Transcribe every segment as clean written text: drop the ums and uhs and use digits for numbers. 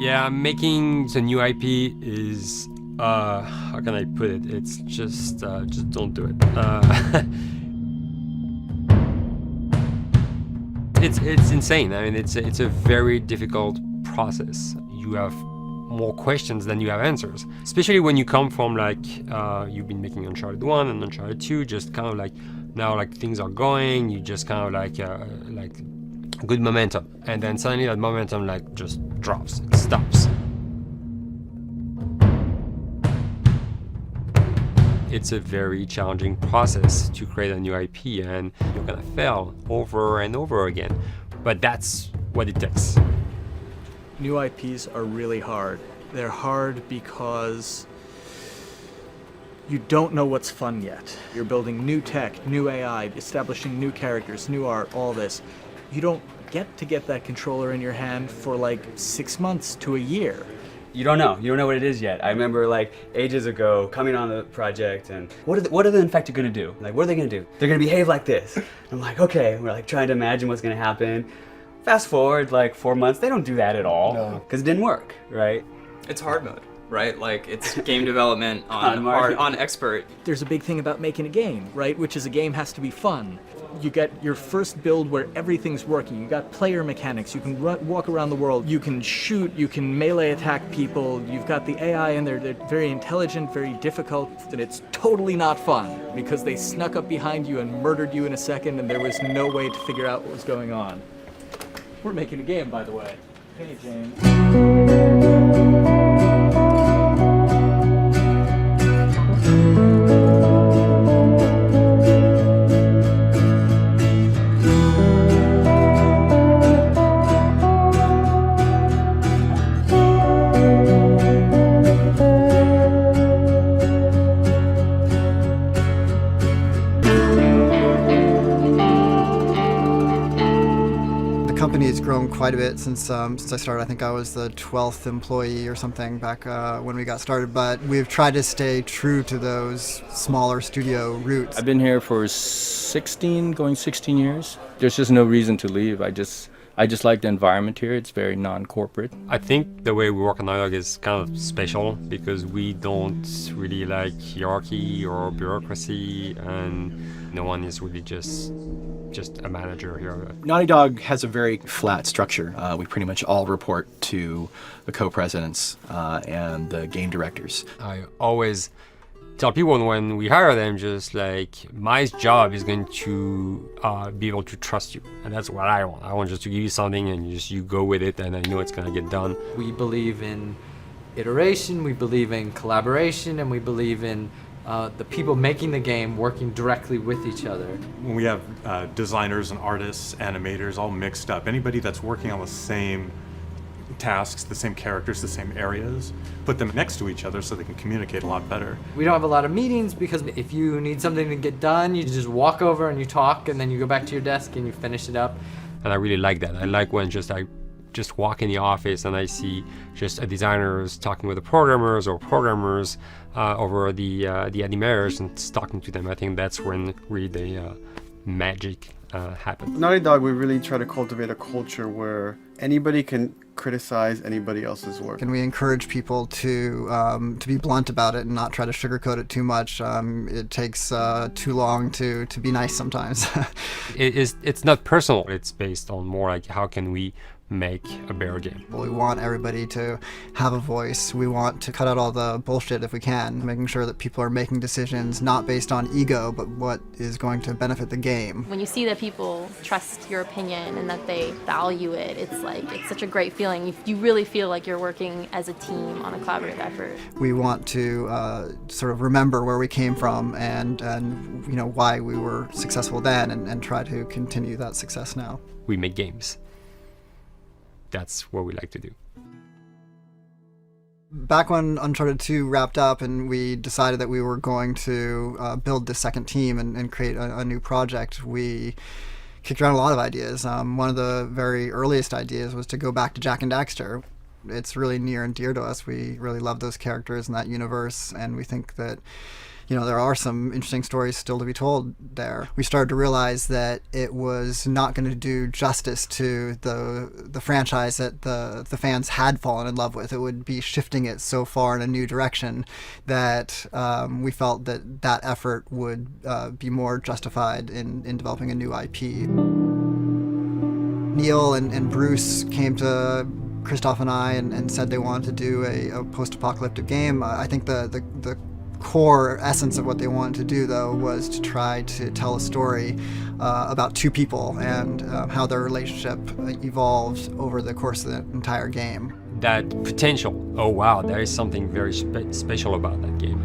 Yeah, making the new IP is, how can I put it? It's just don't do it. It's insane. I mean, it's a very difficult process. You have more questions than you have answers, especially when you come from like you've been making Uncharted 1 and Uncharted 2, just kind of like now like things are going, you just kind of like good momentum, and then suddenly that momentum like just drops, it stops. It's a very challenging process to create a new IP, and you're gonna fail over and over again, but that's what it takes. New IPs are really hard. They're hard because you don't know what's fun yet. You're building new tech, new AI, establishing new characters, new art, all this. You don't get that controller in your hand for like 6 months to a year. You don't know what it is yet. I remember like ages ago coming on the project and what are the infected gonna do? Like, what are they gonna do? They're gonna behave like this. I'm like, okay, we're like trying to imagine what's gonna happen. Fast forward like 4 months, they don't do that at all because it didn't work, right? It's hard mode, right? Like it's game development on expert. There's a big thing about making a game, right? Which is a game has to be fun. You get your first build where everything's working. You got player mechanics. You can walk around the world. You can shoot. You can melee attack people. You've got the AI in there. They're very intelligent, very difficult, and it's totally not fun because they snuck up behind you and murdered you in a second, and there was no way to figure out what was going on. We're making a game, by the way. Hey, James. The company has grown quite a bit since I started. I think I was the 12th employee or something back when we got started, but we've tried to stay true to those smaller studio roots. I've been here for 16 years. There's just no reason to leave. I just like the environment here. It's very non-corporate. I think the way we work on Dialogue is kind of special because we don't really like hierarchy or bureaucracy, and no one is really just a manager here. Naughty Dog has a very flat structure. We pretty much all report to the co-presidents and the game directors. I always tell people when we hire them, just like, my job is going to be able to trust you, and that's what I want. I want just to give you something and you go with it, and I know it's going to get done. We believe in iteration, we believe in collaboration, and we believe in the people making the game working directly with each other. When we have designers and artists, animators all mixed up, anybody that's working on the same tasks, the same characters, the same areas, put them next to each other so they can communicate a lot better. We don't have a lot of meetings because if you need something to get done, you just walk over and you talk, and then you go back to your desk and you finish it up. And I really like that. I like when I just walk in the office and I see just designers talking with the programmers or programmers over the animators and talking to them. I think that's when really the magic happens. Naughty Dog, we really try to cultivate a culture where anybody can criticize anybody else's work. And we encourage people to be blunt about it and not try to sugarcoat it too much. It takes too long to be nice sometimes. It's not personal. It's based on more like how can we make a better game. We want everybody to have a voice. We want to cut out all the bullshit if we can, making sure that people are making decisions not based on ego, but what is going to benefit the game. When you see that people trust your opinion and that they value it, it's such a great feeling. You really feel like you're working as a team on a collaborative effort. We want to sort of remember where we came from and you know why we were successful then, and try to continue that success now. We make games. That's what we like to do. Back when Uncharted 2 wrapped up and we decided that we were going to build this second team and create a new project, we kicked around a lot of ideas. One of the very earliest ideas was to go back to Jak and Daxter. It's really near and dear to us. We really love those characters in that universe, and we think that there are some interesting stories still to be told there. We started to realize that it was not going to do justice to the franchise that the fans had fallen in love with. It would be shifting it so far in a new direction that we felt that effort would be more justified in developing a new IP. Neil and Bruce came to Christoph and I and said they wanted to do a post-apocalyptic game. I think the core essence of what they wanted to do, though, was to try to tell a story about two people and how their relationship evolved over the course of the entire game. That potential, oh wow, there is something very special about that game.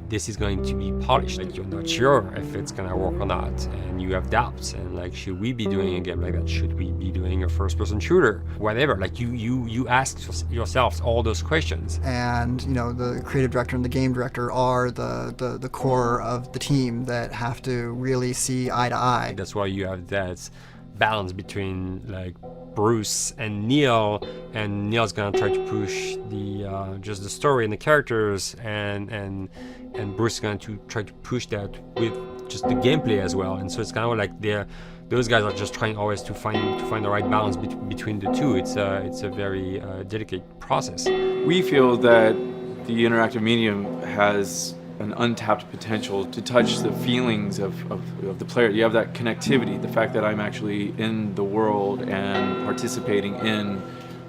This is going to be polished. Like, you're not sure if it's gonna work or not, and you have doubts. And like, should we be doing a game like that? Should we be doing a first-person shooter? Whatever. Like, you ask yourselves all those questions. And the creative director and the game director are the core of the team that have to really see eye to eye. That's why you have that balance between like Bruce and Neil's gonna try to push the just the story and the characters, and Bruce is going to try to push that with just the gameplay as well. And so it's kind of like those guys are just trying always to find the right balance between the two. It's a very delicate process. We feel that the interactive medium has an untapped potential to touch the feelings of the player. You have that connectivity, the fact that I'm actually in the world and participating in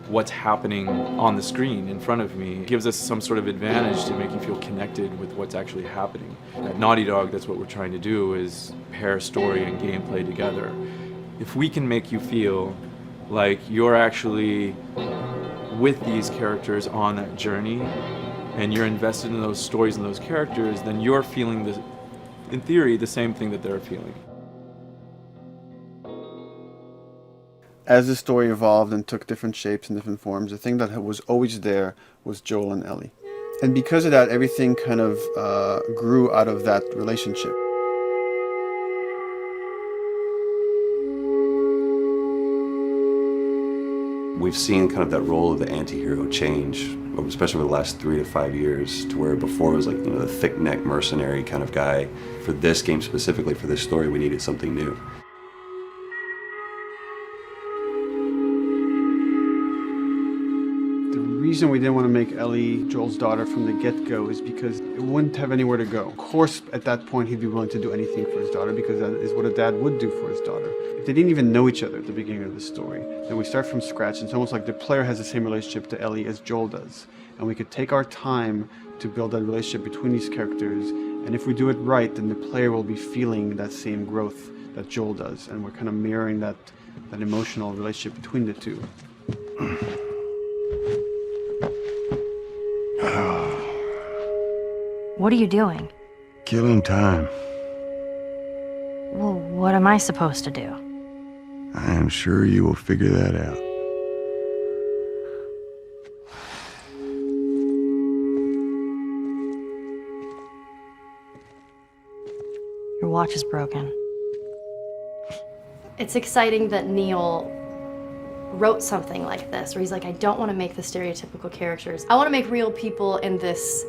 what's happening on the screen in front of me gives us some sort of advantage to make you feel connected with what's actually happening. At Naughty Dog, that's what we're trying to do, is pair story and gameplay together. If we can make you feel like you're actually with these characters on that journey, and you're invested in those stories and those characters, then you're feeling, in theory, the same thing that they're feeling. As the story evolved and took different shapes and different forms, the thing that was always there was Joel and Ellie. And because of that, everything kind of grew out of that relationship. We've seen kind of that role of the anti-hero change, especially over the last 3 to 5 years, to where before it was like, the thick-neck mercenary kind of guy. For this game specifically, for this story, we needed something new. The reason we didn't want to make Ellie Joel's daughter from the get-go is because it wouldn't have anywhere to go. Of course, at that point, he'd be willing to do anything for his daughter because that is what a dad would do for his daughter. If they didn't even know each other at the beginning of the story, then we start from scratch. It's almost like the player has the same relationship to Ellie as Joel does. And we could take our time to build that relationship between these characters. And if we do it right, then the player will be feeling that same growth that Joel does. And we're kind of mirroring that emotional relationship between the two. What are you doing? Killing time. Well, what am I supposed to do? I am sure you will figure that out. Your watch is broken. It's exciting that Neil wrote something like this, where he's like, I don't want to make the stereotypical characters. I want to make real people in this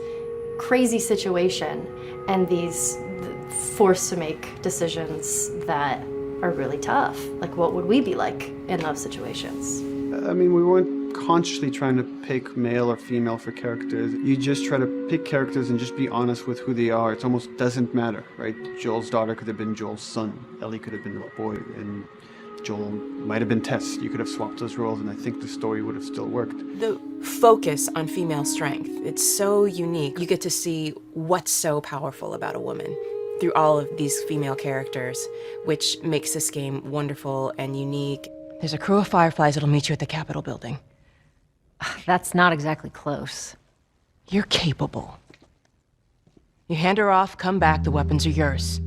crazy situation and these forced to make decisions that are really tough. Like, what would we be like in those situations? I mean, we weren't consciously trying to pick male or female for characters. You just try to pick characters and just be honest with who they are. It almost doesn't matter, right? Joel's daughter could have been Joel's son. Ellie could have been a boy, and Joel might have been Tess. You could have swapped those roles, and I think the story would have still worked. The focus on female strength, it's so unique. You get to see what's so powerful about a woman through all of these female characters, which makes this game wonderful and unique. There's a crew of fireflies that'll meet you at the Capitol building. That's not exactly close. You're capable. You hand her off, come back, the weapons are yours.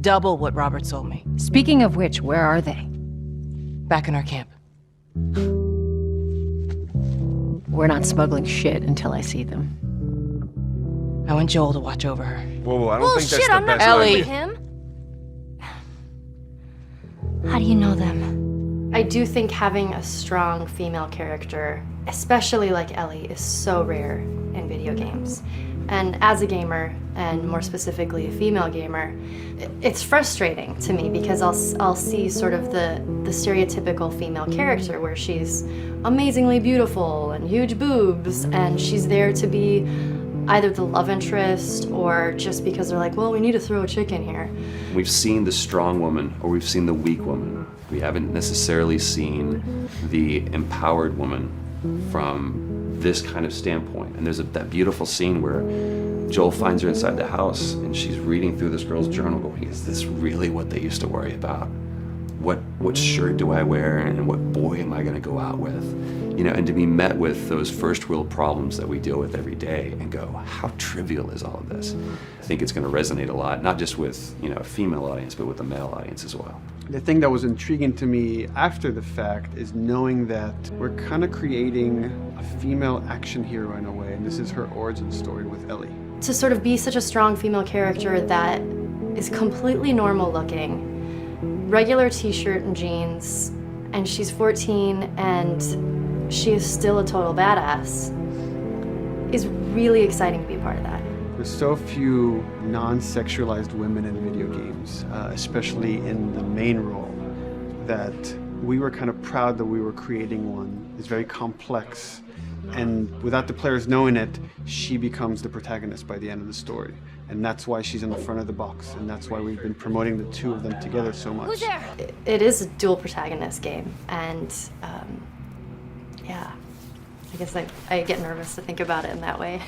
Double what Robert sold me. Speaking of which, where are they? Back in our camp. We're not smuggling shit until I see them. I want Joel to watch over her. Whoa, I don't think that's the I'm not best Ellie. idea. Him. How do you know them? I do think having a strong female character, especially like Ellie, is so rare in video games. And as a gamer, and more specifically a female gamer, it's frustrating to me because I'll see sort of the stereotypical female character where she's amazingly beautiful and huge boobs, and she's there to be either the love interest or just because they're like, well, we need to throw a chick in here. We've seen the strong woman or we've seen the weak woman. We haven't necessarily seen the empowered woman from this kind of standpoint. And there's that beautiful scene where Joel finds her inside the house and she's reading through this girl's journal going, is this really what they used to worry about? What shirt do I wear and what boy am I gonna go out with? You know, and to be met with those first world problems that we deal with every day and go, how trivial is all of this? I think it's gonna resonate a lot, not just with, you know, a female audience, but with a male audience as well. The thing that was intriguing to me after the fact is knowing that we're kind of creating a female action hero in a way, and this is her origin story with Ellie. To sort of be such a strong female character that is completely normal looking, regular t-shirt and jeans, and she's 14 and she is still a total badass, is really exciting to be a part of that. There's so few non-sexualized women in video games, especially in the main role, that we were kind of proud that we were creating one. It's very complex, and without the players knowing it, she becomes the protagonist by the end of the story. And that's why she's in the front of the box, and that's why we've been promoting the two of them together so much. Who's there? It is a dual protagonist game, and yeah, I guess I get nervous to think about it in that way.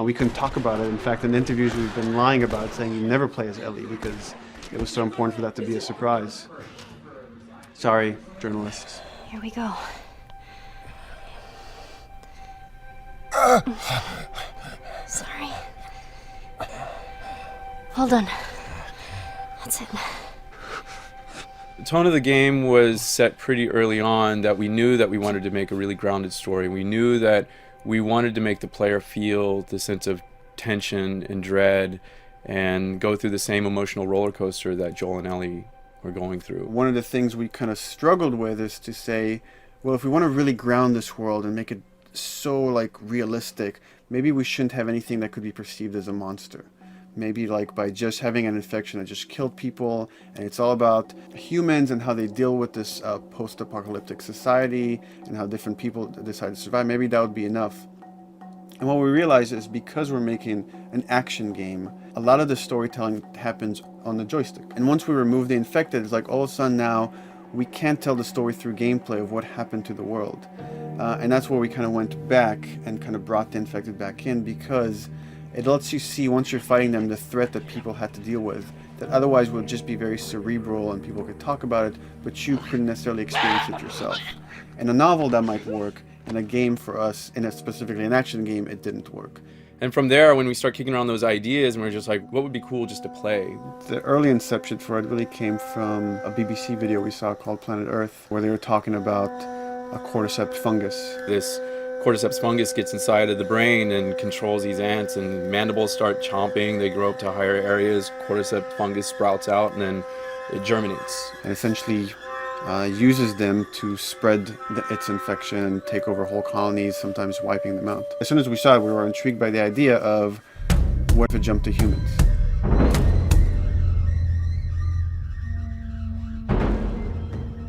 We couldn't talk about it. In fact, in interviews we've been lying about it, saying you never play as Ellie because it was so important for that to be a surprise. Sorry, journalists. Here we go. Sorry. Well done. That's it. The tone of the game was set pretty early on that we knew that we wanted to make a really grounded story. We knew that we wanted to make the player feel the sense of tension and dread and go through the same emotional roller coaster that Joel and Ellie were going through. One of the things we kind of struggled with is to say, well, if we want to really ground this world and make it so like realistic, maybe we shouldn't have anything that could be perceived as a monster. Maybe like by just having an infection that just killed people, and it's all about humans and how they deal with this post-apocalyptic society and how different people decide to survive. Maybe that would be enough. And what we realize is because we're making an action game, a lot of the storytelling happens on the joystick. And once we remove the infected, it's like all of a sudden now we can't tell the story through gameplay of what happened to the world. And that's where we kind of went back and kind of brought the infected back in, because it lets you see, once you're fighting them, the threat that people had to deal with, that otherwise would just be very cerebral and people could talk about it, but you couldn't necessarily experience it yourself. In a novel, that might work. In a game for us, specifically an action game, it didn't work. And from there, when we start kicking around those ideas, and we're just like, what would be cool just to play? The early inception for it really came from a BBC video we saw called Planet Earth, where they were talking about a cordyceps fungus. This cordyceps fungus gets inside of the brain and controls these ants, and mandibles start chomping, they grow up to higher areas, cordyceps fungus sprouts out, and then it germinates. And essentially uses them to spread its infection and take over whole colonies, sometimes wiping them out. As soon as we saw it, we were intrigued by the idea of what if it jumped to humans?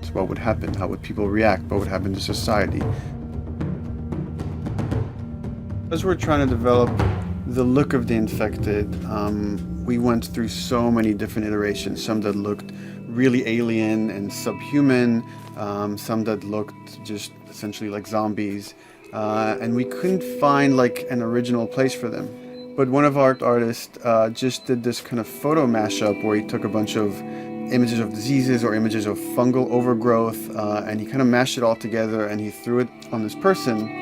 So what would happen? How would people react? What would happen to society? As we're trying to develop the look of the infected, we went through so many different iterations, some that looked really alien and subhuman, some that looked just essentially like zombies, and we couldn't find like an original place for them. But one of our artists just did this kind of photo mashup where he took a bunch of images of diseases or images of fungal overgrowth, and he kind of mashed it all together and he threw it on this person.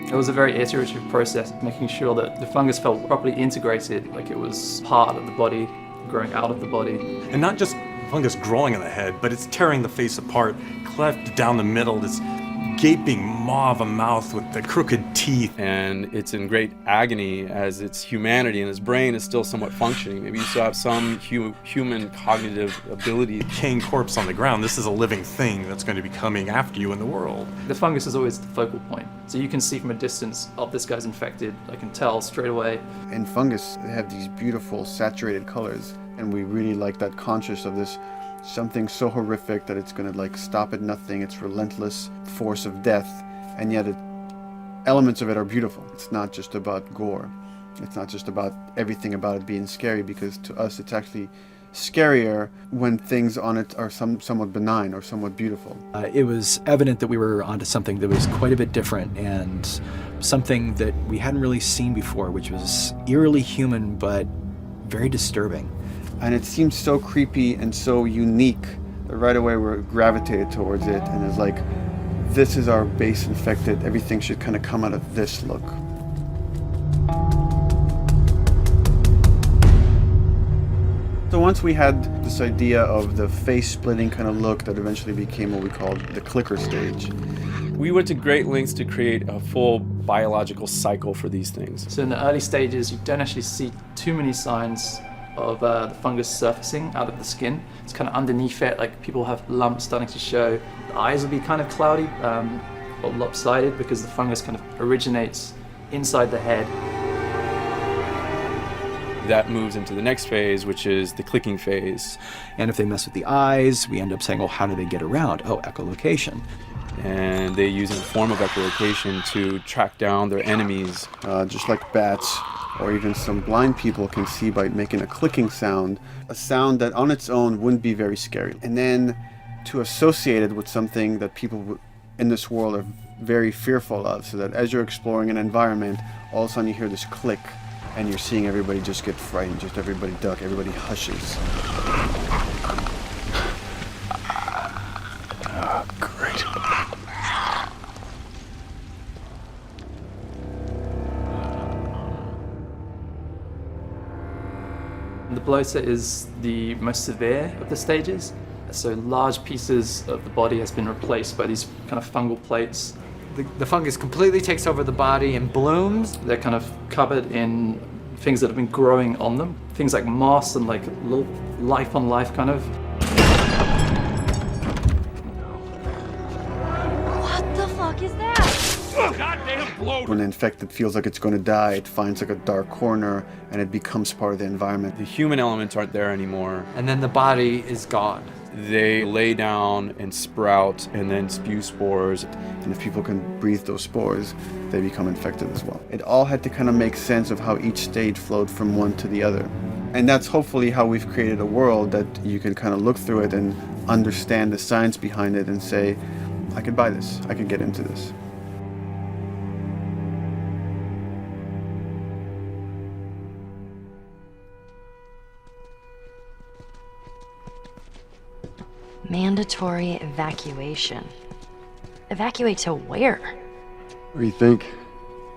It was a very iterative process, making sure that the fungus felt properly integrated, like it was part of the body, growing out of the body. And not just fungus growing in the head, but it's tearing the face apart, cleft down the middle, it's gaping maw of a mouth with the crooked teeth. And it's in great agony as its humanity and its brain is still somewhat functioning. Maybe you still have some human cognitive ability. Decaying corpse on the ground. This is a living thing that's going to be coming after you in the world. The fungus is always the focal point. So you can see from a distance, oh, this guy's infected. I can tell straight away. In fungus, they have these beautiful saturated colors, and we really like that conscious of this something so horrific that it's going to like stop at nothing. It's relentless force of death, and yet elements of it are beautiful. It's not just about gore. It's not just about everything about it being scary, because to us it's actually scarier when things on it are somewhat benign or somewhat beautiful. It was evident that we were onto something that was quite a bit different and something that we hadn't really seen before, which was eerily human but very disturbing. And it seemed so creepy and so unique that right away we gravitated towards it, and it's like, this is our base infected, everything should kind of come out of this look. So once we had this idea of the face-splitting kind of look that eventually became what we called the clicker stage. We went to great lengths to create a full biological cycle for these things. So in the early stages, you don't actually see too many signs of the fungus surfacing out of the skin. It's kind of underneath it, like people have lumps starting to show. The eyes will be kind of cloudy or lopsided because the fungus kind of originates inside the head. That moves into the next phase, which is the clicking phase. And if they mess with the eyes, we end up saying, well, how do they get around? Oh, echolocation. And they use a form of echolocation to track down their enemies. Just like bats, or even some blind people can see by making a clicking sound, a sound that on its own wouldn't be very scary. And then to associate it with something that people in this world are very fearful of, so that as you're exploring an environment, all of a sudden you hear this click, and you're seeing everybody just get frightened, just everybody duck, everybody hushes. Great. The bloater is the most severe of the stages. So large pieces of the body has been replaced by these kind of fungal plates. The fungus completely takes over the body and blooms. They're kind of covered in things that have been growing on them. Things like moss and like little life on life kind of. What the fuck is that? Oh, goddamn bloater! When the infected feels like it's going to die, it finds like a dark corner and it becomes part of the environment. The human elements aren't there anymore. And then the body is gone. They lay down and sprout and then spew spores. And if people can breathe those spores, they become infected as well. It all had to kind of make sense of how each stage flowed from one to the other. And that's hopefully how we've created a world that you can kind of look through it and understand the science behind it and say, I could buy this, I could get into this. Mandatory evacuation. Evacuate to where? What do you think?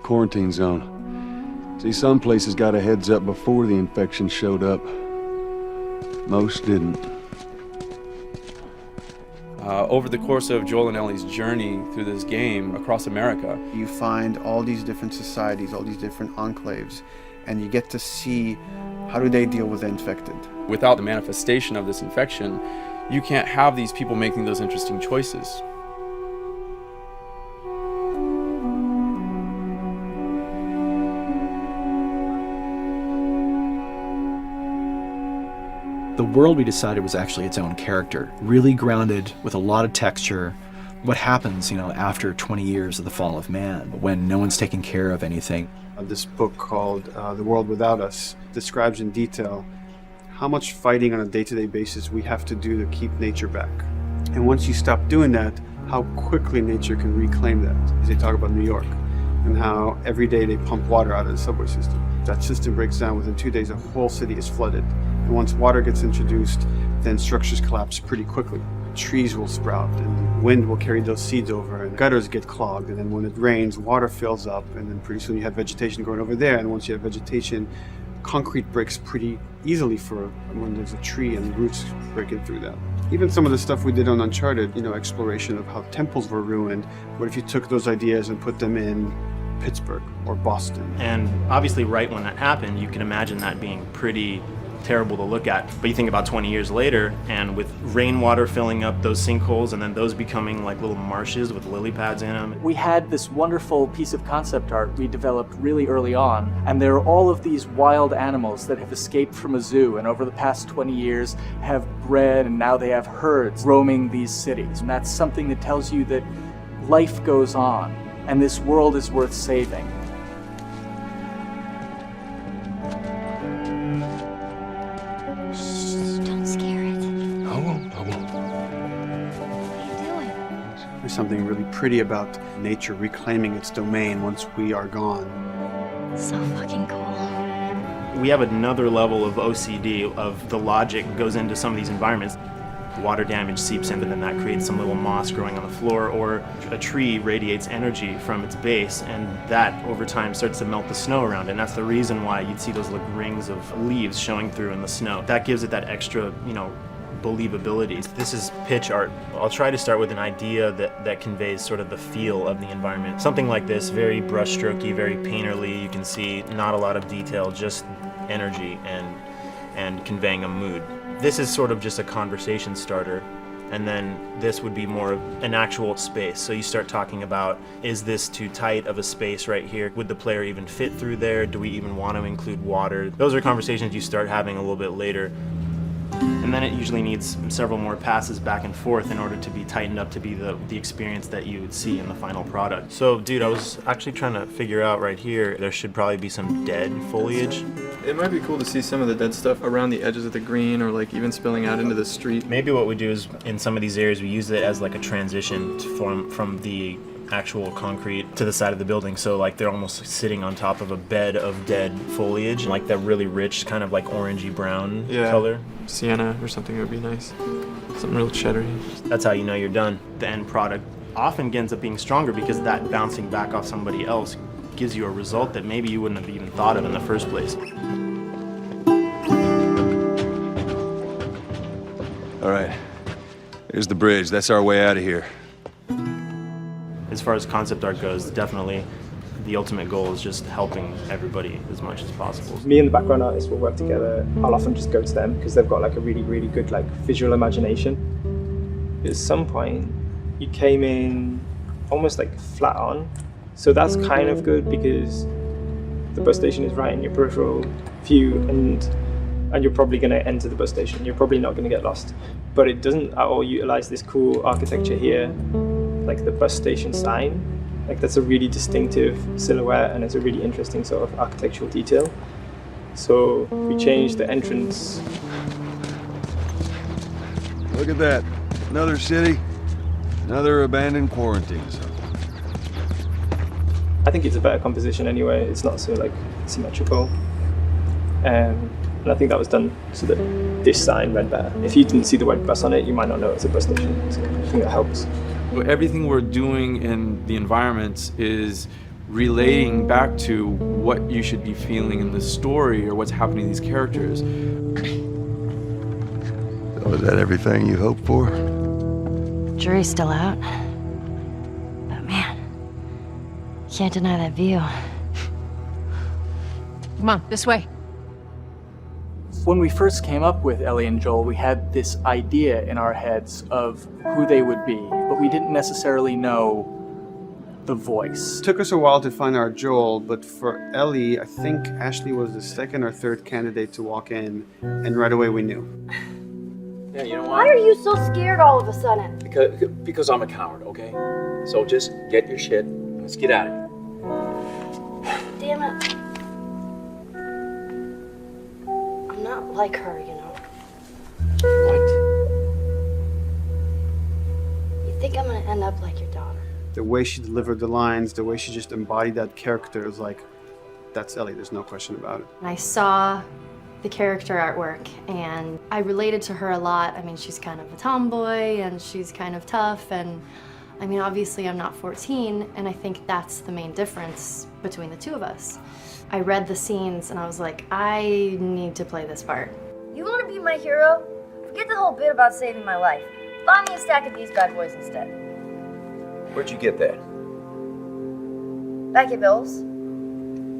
Quarantine zone. See, some places got a heads up before the infection showed up. Most didn't. Over the course of Joel and Ellie's journey through this game across America, you find all these different societies, all these different enclaves, and you get to see how do they deal with the infected. Without the manifestation of this infection, you can't have these people making those interesting choices. The world we decided was actually its own character, really grounded with a lot of texture. What happens, after 20 years of the fall of man, when no one's taking care of anything? This book called The World Without Us describes in detail how much fighting on a day-to-day basis we have to do to keep nature back. And once you stop doing that, how quickly nature can reclaim that. As they talk about New York, and how every day they pump water out of the subway system. That system breaks down. Within 2 days, a whole city is flooded. And once water gets introduced, then structures collapse pretty quickly. Trees will sprout, and wind will carry those seeds over, and gutters get clogged. And then when it rains, water fills up, and then pretty soon you have vegetation growing over there. And once you have vegetation, concrete breaks pretty easily for when there's a tree and roots breaking through that. Even some of the stuff we did on Uncharted, exploration of how temples were ruined. What if you took those ideas and put them in Pittsburgh or Boston? And obviously right when that happened, you can imagine that being pretty terrible to look at. But you think about 20 years later, and with rainwater filling up those sinkholes and then those becoming like little marshes with lily pads in them. We had this wonderful piece of concept art we developed really early on, and there are all of these wild animals that have escaped from a zoo and over the past 20 years have bred, and now they have herds roaming these cities. And that's something that tells you that life goes on and this world is worth saving. There's something really pretty about nature reclaiming its domain once we are gone. So fucking cool. We have another level of OCD of the logic goes into some of these environments. Water damage seeps in, and then that creates some little moss growing on the floor, or a tree radiates energy from its base, and that over time starts to melt the snow around it. And that's the reason why you'd see those like rings of leaves showing through in the snow. That gives it that extra, believability. This is pitch art. I'll try to start with an idea that conveys sort of the feel of the environment. Something like this, very brushstrokey, very painterly. You can see not a lot of detail, just energy and conveying a mood. This is sort of just a conversation starter, and then this would be more of an actual space. So you start talking about, is this too tight of a space right here? Would the player even fit through there? Do we even want to include water? Those are conversations you start having a little bit later. And then it usually needs several more passes back and forth in order to be tightened up to be the experience that you would see in the final product. So, dude, I was actually trying to figure out right here, there should probably be some dead foliage. It might be cool to see some of the dead stuff around the edges of the green, or like even spilling out into the street. Maybe what we do is, in some of these areas, we use it as like a transition from the actual concrete to the side of the building, so like they're almost sitting on top of a bed of dead foliage, like that really rich kind of like orangey brown color. Sienna or something would be nice. Something real cheddary. That's how you know you're done. The end product often ends up being stronger because that bouncing back off somebody else gives you a result that maybe you wouldn't have even thought of in the first place. All right, here's the bridge. That's our way out of here. As far as concept art goes, definitely the ultimate goal is just helping everybody as much as possible. Me and the background artist will work together. I'll often just go to them because they've got like a really, really good like visual imagination. At some point, you came in almost like flat on. So that's kind of good because the bus station is right in your peripheral view, and you're probably going to enter the bus station. You're probably not going to get lost. But it doesn't at all utilize this cool architecture here, like the bus station sign. Like that's a really distinctive silhouette, and it's a really interesting sort of architectural detail. So we changed the entrance. Look at that. Another city, another abandoned quarantine zone. I think it's a better composition anyway. It's not so like symmetrical. And I think that was done so that this sign read better. If you didn't see the word bus on it, you might not know it's a bus station. So I think that helps. Everything we're doing in the environments is relating back to what you should be feeling in the story or what's happening to these characters. So is that everything you hoped for? Jury's still out. But man, can't deny that view. Come on, this way. When we first came up with Ellie and Joel, we had this idea in our heads of who they would be, but we didn't necessarily know the voice. It took us a while to find our Joel, but for Ellie, I think Ashley was the second or third candidate to walk in, and right away we knew. Yeah, you know Why what? are you so scared all of a sudden? Because I'm a coward, okay? So just get your shit and let's get out of here. Damn it. I'm not like her, you know. What? You think I'm gonna end up like your daughter? The way she delivered the lines, the way she just embodied that character is like, that's Ellie, there's no question about it. I saw the character artwork and I related to her a lot. I mean, she's kind of a tomboy and she's kind of tough, and I mean, obviously I'm not 14, and I think that's the main difference between the two of us. I read the scenes and I was like, I need to play this part. You want to be my hero? Forget the whole bit about saving my life. Buy me a stack of these bad boys instead. Where'd you get that? Back at Bill's. I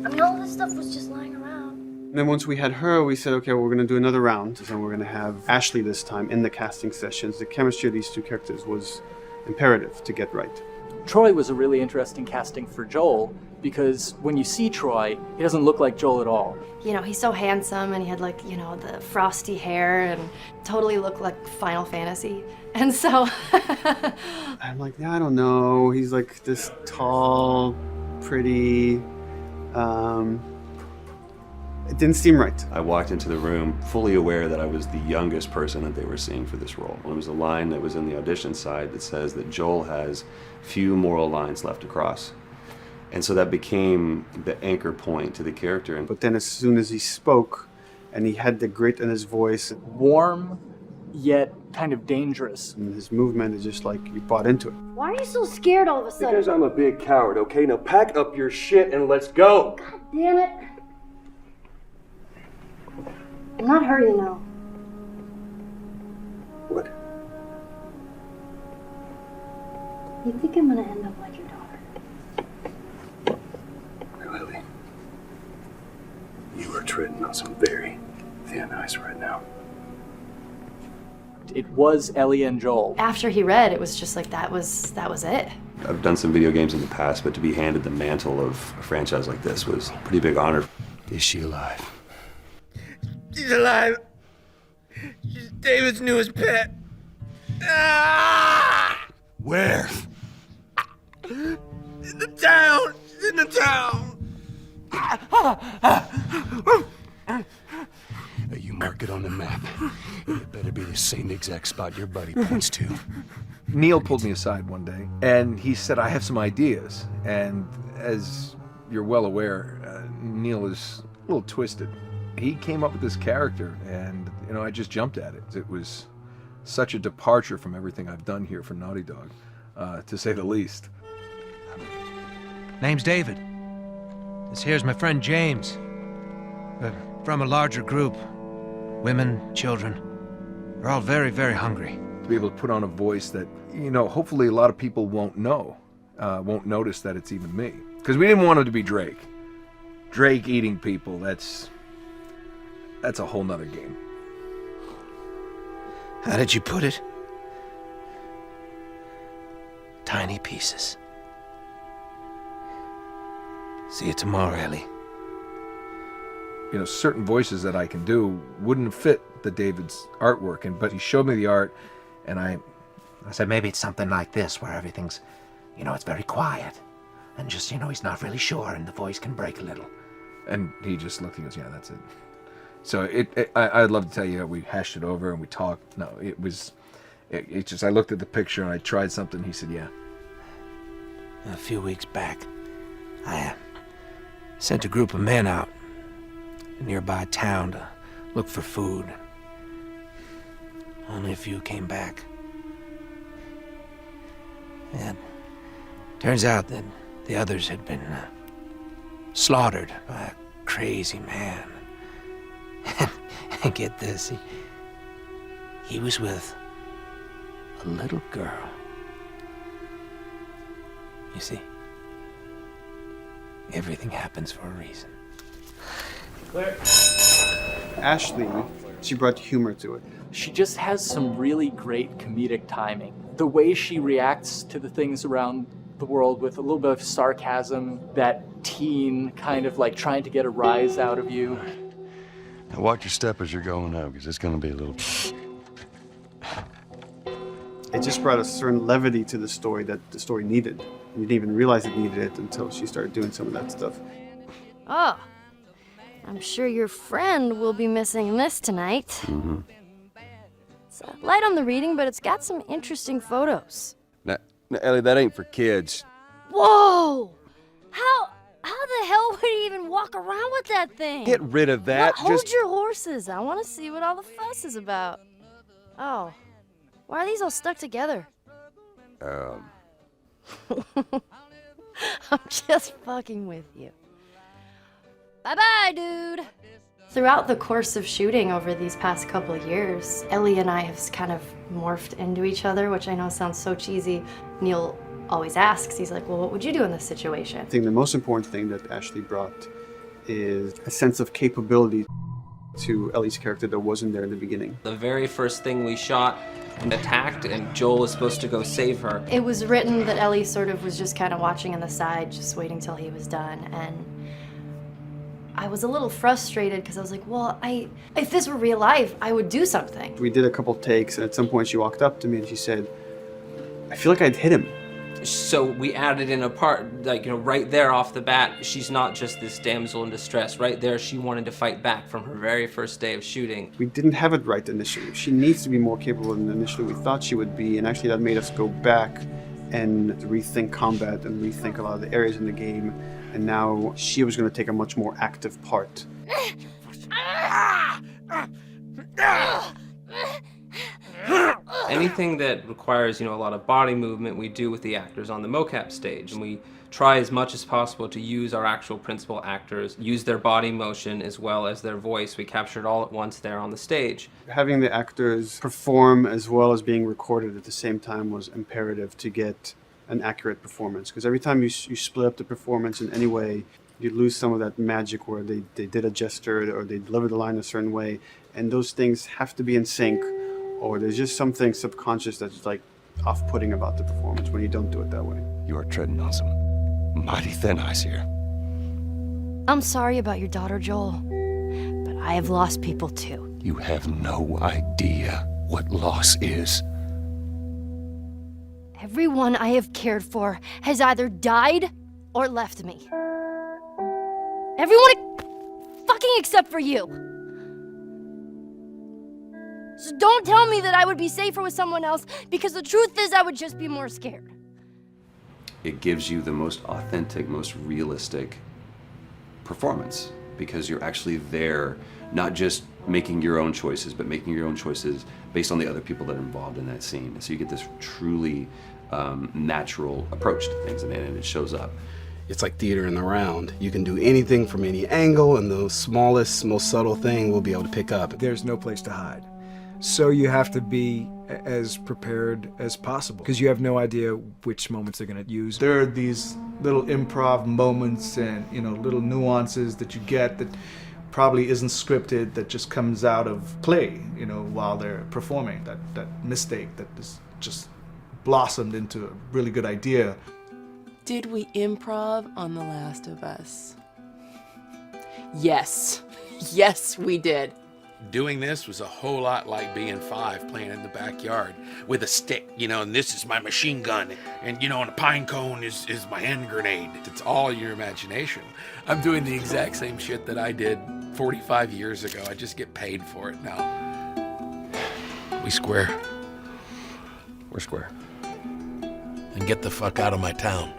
mean, all this stuff was just lying around. And then once we had her, we said, okay, well, we're going to do another round. And we're going to have Ashley this time in the casting sessions. The chemistry of these two characters was imperative to get right. Troy was a really interesting casting for Joel because when you see Troy, he doesn't look like Joel at all. You know, he's so handsome and he had like, you know, the frosty hair and totally looked like Final Fantasy. And so I'm like, yeah, I don't know. He's like this tall, pretty. It didn't seem right. I walked into the room fully aware that I was the youngest person that they were seeing for this role. There was a line that was in the audition side that says that Joel has few moral lines left to cross. And so that became the anchor point to the character. But then as soon as he spoke, and he had the grit in his voice. Warm, yet kind of dangerous. And his movement is just like, you bought into it. Why are you so scared all of a sudden? Because I'm a big coward, okay? Now pack up your shit and let's go. God damn it. I'm not her, you know. What? You think I'm gonna end up like your daughter? Lily, you are treading on some very thin ice right now. It was Ellie and Joel. after he read, it was just like that was it. I've done some video games in the past, but to be handed the mantle of a franchise like this was a pretty big honor. Is she alive? She's alive. She's David's newest pet. Ah! Where? In the town. She's in the town. You mark it on the map. It better be the same exact spot your buddy points to. Neil pulled me aside one day, and he said, I have some ideas. And as you're well aware, Neil is a little twisted. He came up with this character, and, I just jumped at it. It was such a departure from everything I've done here for Naughty Dog, to say the least. Name's David. This here's my friend James. We're from a larger group. Women, children. They're all very, very hungry. To be able to put on a voice that, hopefully a lot of people won't know, won't notice that it's even me. Because we didn't want it to be Drake. Drake eating people, that's a whole nother game. How did you put it? Tiny pieces. See you tomorrow, Ellie. Certain voices that I can do wouldn't fit the David's artwork, but he showed me the art, and I said maybe it's something like this, where everything's, it's very quiet, and just, he's not really sure, and the voice can break a little. And he just looked and goes, yeah, that's it. So I'd love to tell you we hashed it over and we talked. No, it just, I looked at the picture and I tried something. He said, yeah. A few weeks back, I sent a group of men out a nearby town to look for food. Only a few came back. And turns out that the others had been slaughtered by a crazy man. And get this, he was with a little girl. You see, everything happens for a reason. Claire. Ashley, she brought humor to it. She just has some really great comedic timing. The way she reacts to the things around the world with a little bit of sarcasm, that teen kind of like trying to get a rise out of you. Now watch your step as you're going out, because it's going to be a little... It just brought a certain levity to the story that the story needed. You didn't even realize it needed it until she started doing some of that stuff. Oh, I'm sure your friend will be missing this tonight. Mm-hmm. It's light on the reading, but it's got some interesting photos. Now, Ellie, that ain't for kids. Whoa! How the hell would he even walk around with that thing? Get rid of that. Well, hold your horses. I want to see what all the fuss is about. Oh, why are these all stuck together? I'm just fucking with you. Bye-bye, dude. Throughout the course of shooting over these past couple of years, Ellie and I have kind of morphed into each other, which I know sounds so cheesy. Neil always asks, he's like, well, what would you do in this situation? I think the most important thing that Ashley brought is a sense of capability to Ellie's character that wasn't there in the beginning. The very first thing we shot and attacked, and Joel was supposed to go save her. It was written that Ellie sort of was just kind of watching on the side, just waiting till he was done, and I was a little frustrated because I was like, well, if this were real life, I would do something. We did a couple takes, and at some point she walked up to me and she said, I feel like I'd hit him. So we added in a part, like, right there off the bat, she's not just this damsel in distress. Right there, she wanted to fight back from her very first day of shooting. We didn't have it right initially. She needs to be more capable than initially we thought she would be, and actually that made us go back and rethink combat and rethink a lot of the areas in the game, and now she was going to take a much more active part. Anything that requires, a lot of body movement, we do with the actors on the mocap stage. And we try as much as possible to use our actual principal actors, use their body motion as well as their voice. We capture it all at once there on the stage. Having the actors perform as well as being recorded at the same time was imperative to get an accurate performance. Because every time you split up the performance in any way, you lose some of that magic where they did a gesture or they delivered the line a certain way. And those things have to be in sync, or there's just something subconscious that's like off-putting about the performance when you don't do it that way. You are treading on some mighty thin ice here. I'm sorry about your daughter, Joel, but I have lost people too. You have no idea what loss is. Everyone I have cared for has either died or left me. Everyone fucking except for you. So don't tell me that I would be safer with someone else, because the truth is I would just be more scared. It gives you the most authentic, most realistic performance, because you're actually there, not just making your own choices, but making your own choices based on the other people that are involved in that scene. So you get this truly natural approach to things, and it shows up. It's like theater in the round. You can do anything from any angle, and the smallest, most subtle thing we'll be able to pick up. There's no place to hide. So you have to be as prepared as possible, because you have no idea which moments they're going to use. There are these little improv moments and little nuances that you get that probably isn't scripted, that just comes out of play, while they're performing. That mistake that is just blossomed into a really good idea. Did we improv on The Last of Us? Yes. Yes, we did. Doing this was a whole lot like being 5 playing in the backyard with a stick, and this is my machine gun, and and a pine cone is my hand grenade. It's all your imagination. I'm doing the exact same shit that I did 45 years ago. I just get paid for it now. We square. We're square. And get the fuck out of my town.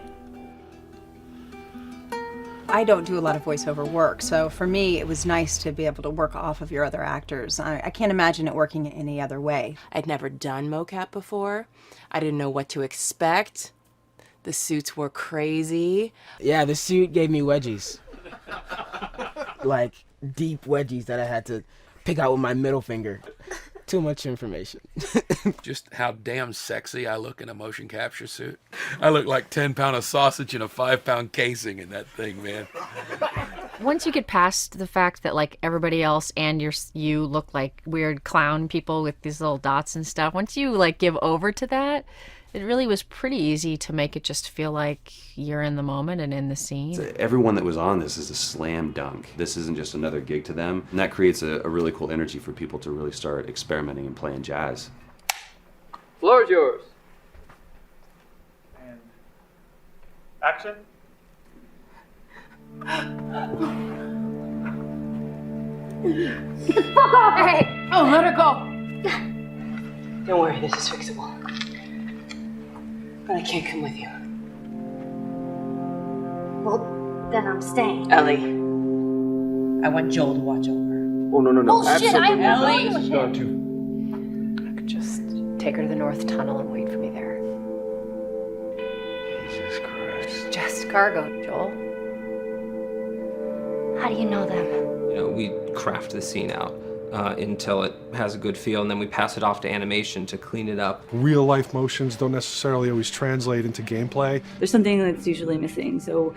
I don't do a lot of voiceover work, so for me it was nice to be able to work off of your other actors. I can't imagine it working any other way. I'd never done mocap before. I didn't know what to expect. The suits were crazy. Yeah, the suit gave me wedgies. Like, deep wedgies that I had to pick out with my middle finger. Too much information. Just how damn sexy I look in a motion capture suit. I look like 10-pound of sausage in a 5-pound casing in that thing, man. Once you get past the fact that like everybody else and you look like weird clown people with these little dots and stuff, once you like give over to that, it really was pretty easy to make it just feel like you're in the moment and in the scene. So everyone that was on this is a slam dunk. This isn't just another gig to them. And that creates a really cool energy for people to really start experimenting and playing jazz. Floor is yours. And action. Fuck off! Hey! Oh, let her go! Don't worry, this is fixable. But I can't come with you. Well, then I'm staying. Ellie, I want Joel to watch over. Oh, no. Bullshit, I am not Ellie. going with him. I could just take her to the North Tunnel and wait for me there. Jesus Christ. Just cargo, Joel. How do you know them? We craft the scene out until it has a good feel, and then we pass it off to animation to clean it up. Real life motions don't necessarily always translate into gameplay. There's something that's usually missing, so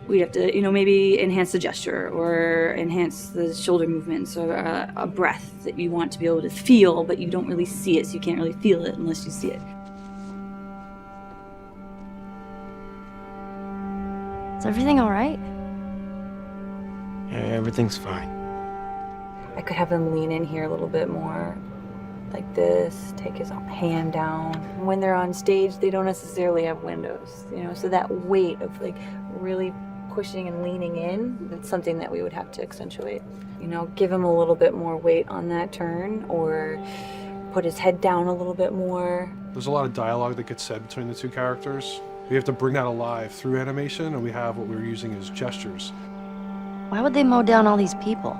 we'd have to, maybe enhance the gesture or enhance the shoulder movements or a breath that you want to be able to feel, but you don't really see it, so you can't really feel it unless you see it. Is everything all right? Yeah, everything's fine. I could have him lean in here a little bit more, like this, take his hand down. When they're on stage, they don't necessarily have windows, so that weight of like really pushing and leaning in, it's something that we would have to accentuate. Give him a little bit more weight on that turn, or put his head down a little bit more. There's a lot of dialogue that gets said between the two characters. We have to bring that alive through animation, and we have what we're using as gestures. Why would they mow down all these people?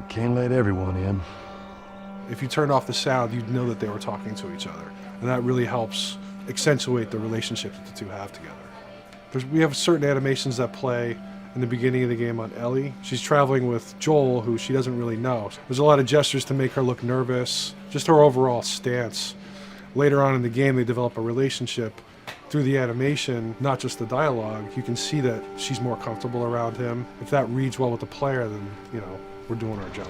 Can't let everyone in. If you turned off the sound, you'd know that they were talking to each other. And that really helps accentuate the relationship that the two have together. We have certain animations that play in the beginning of the game on Ellie. She's traveling with Joel, who she doesn't really know. There's a lot of gestures to make her look nervous, just her overall stance. Later on in the game, they develop a relationship through the animation, not just the dialogue. You can see that she's more comfortable around him. If that reads well with the player, then, we're doing our job.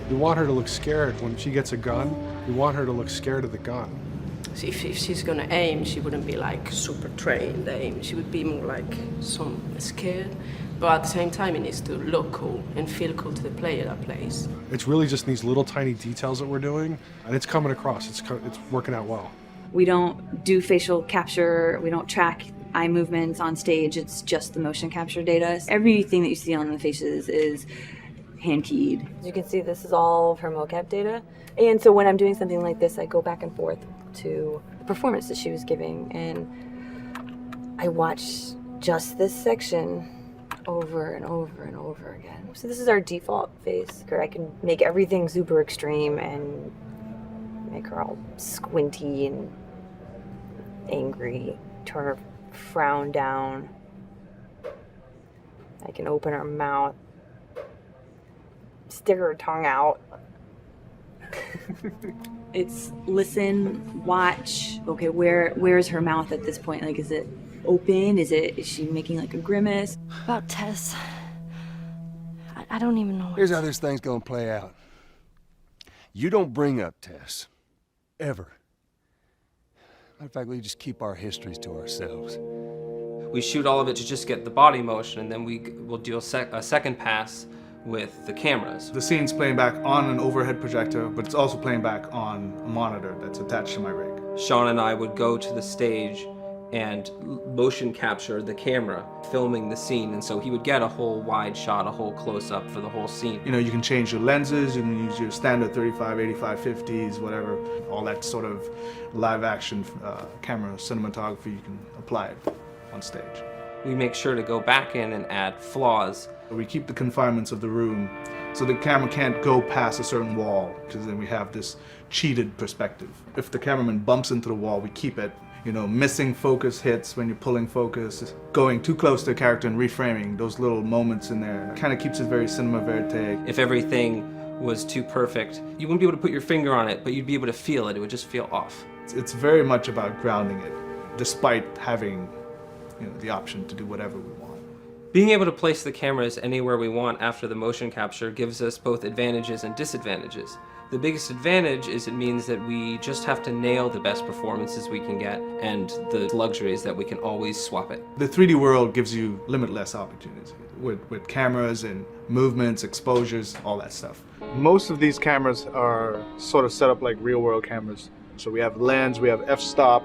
We want her to look scared when she gets a gun. We want her to look scared of the gun. So if she's gonna aim, she wouldn't be like super trained aim. She would be more like some scared. But at the same time, it needs to look cool and feel cool to the player that plays. It's really just these little tiny details that we're doing, and it's coming across. It's working out well. We don't do facial capture, we don't track eye movements on stage, it's just the motion capture data. Everything that you see on the faces is hand-keyed. As you can see, this is all of her mocap data. And so when I'm doing something like this, I go back and forth to the performance that she was giving, and I watch just this section over and over and over again. So this is our default face, where I can make everything super extreme and make her all squinty and angry, turn her frown down. I can open her mouth, stick her tongue out. It's listen, watch. Okay, where's her mouth at this point? Like, is it open? Is she making like a grimace? About Tess. I don't even know. Here's how this thing's gonna play out. You don't bring up Tess. Ever. Matter of fact, we just keep our histories to ourselves. We shoot all of it to just get the body motion, and then we'll do a second pass with the cameras. The scene's playing back on an overhead projector, but it's also playing back on a monitor that's attached to my rig. Sean and I would go to the stage and motion capture the camera, filming the scene, and so he would get a whole wide shot, a whole close-up for the whole scene. You can change your lenses, you can use your standard 35, 85, 50s, whatever. All that sort of live-action camera cinematography, you can apply it on stage. We make sure to go back in and add flaws. We keep the confinements of the room, so the camera can't go past a certain wall, because then we have this cheated perspective. If the cameraman bumps into the wall, we keep it. Missing focus hits when you're pulling focus, going too close to the character and reframing, those little moments in there, kind of keeps it very cinema verite. If everything was too perfect, you wouldn't be able to put your finger on it, but you'd be able to feel it. It would just feel off. It's very much about grounding it, despite having the option to do whatever we want. Being able to place the cameras anywhere we want after the motion capture gives us both advantages and disadvantages. The biggest advantage is it means that we just have to nail the best performances we can get, and the luxury is that we can always swap it. The 3D world gives you limitless opportunities with cameras and movements, exposures, all that stuff. Most of these cameras are sort of set up like real world cameras. So we have lens, we have f-stop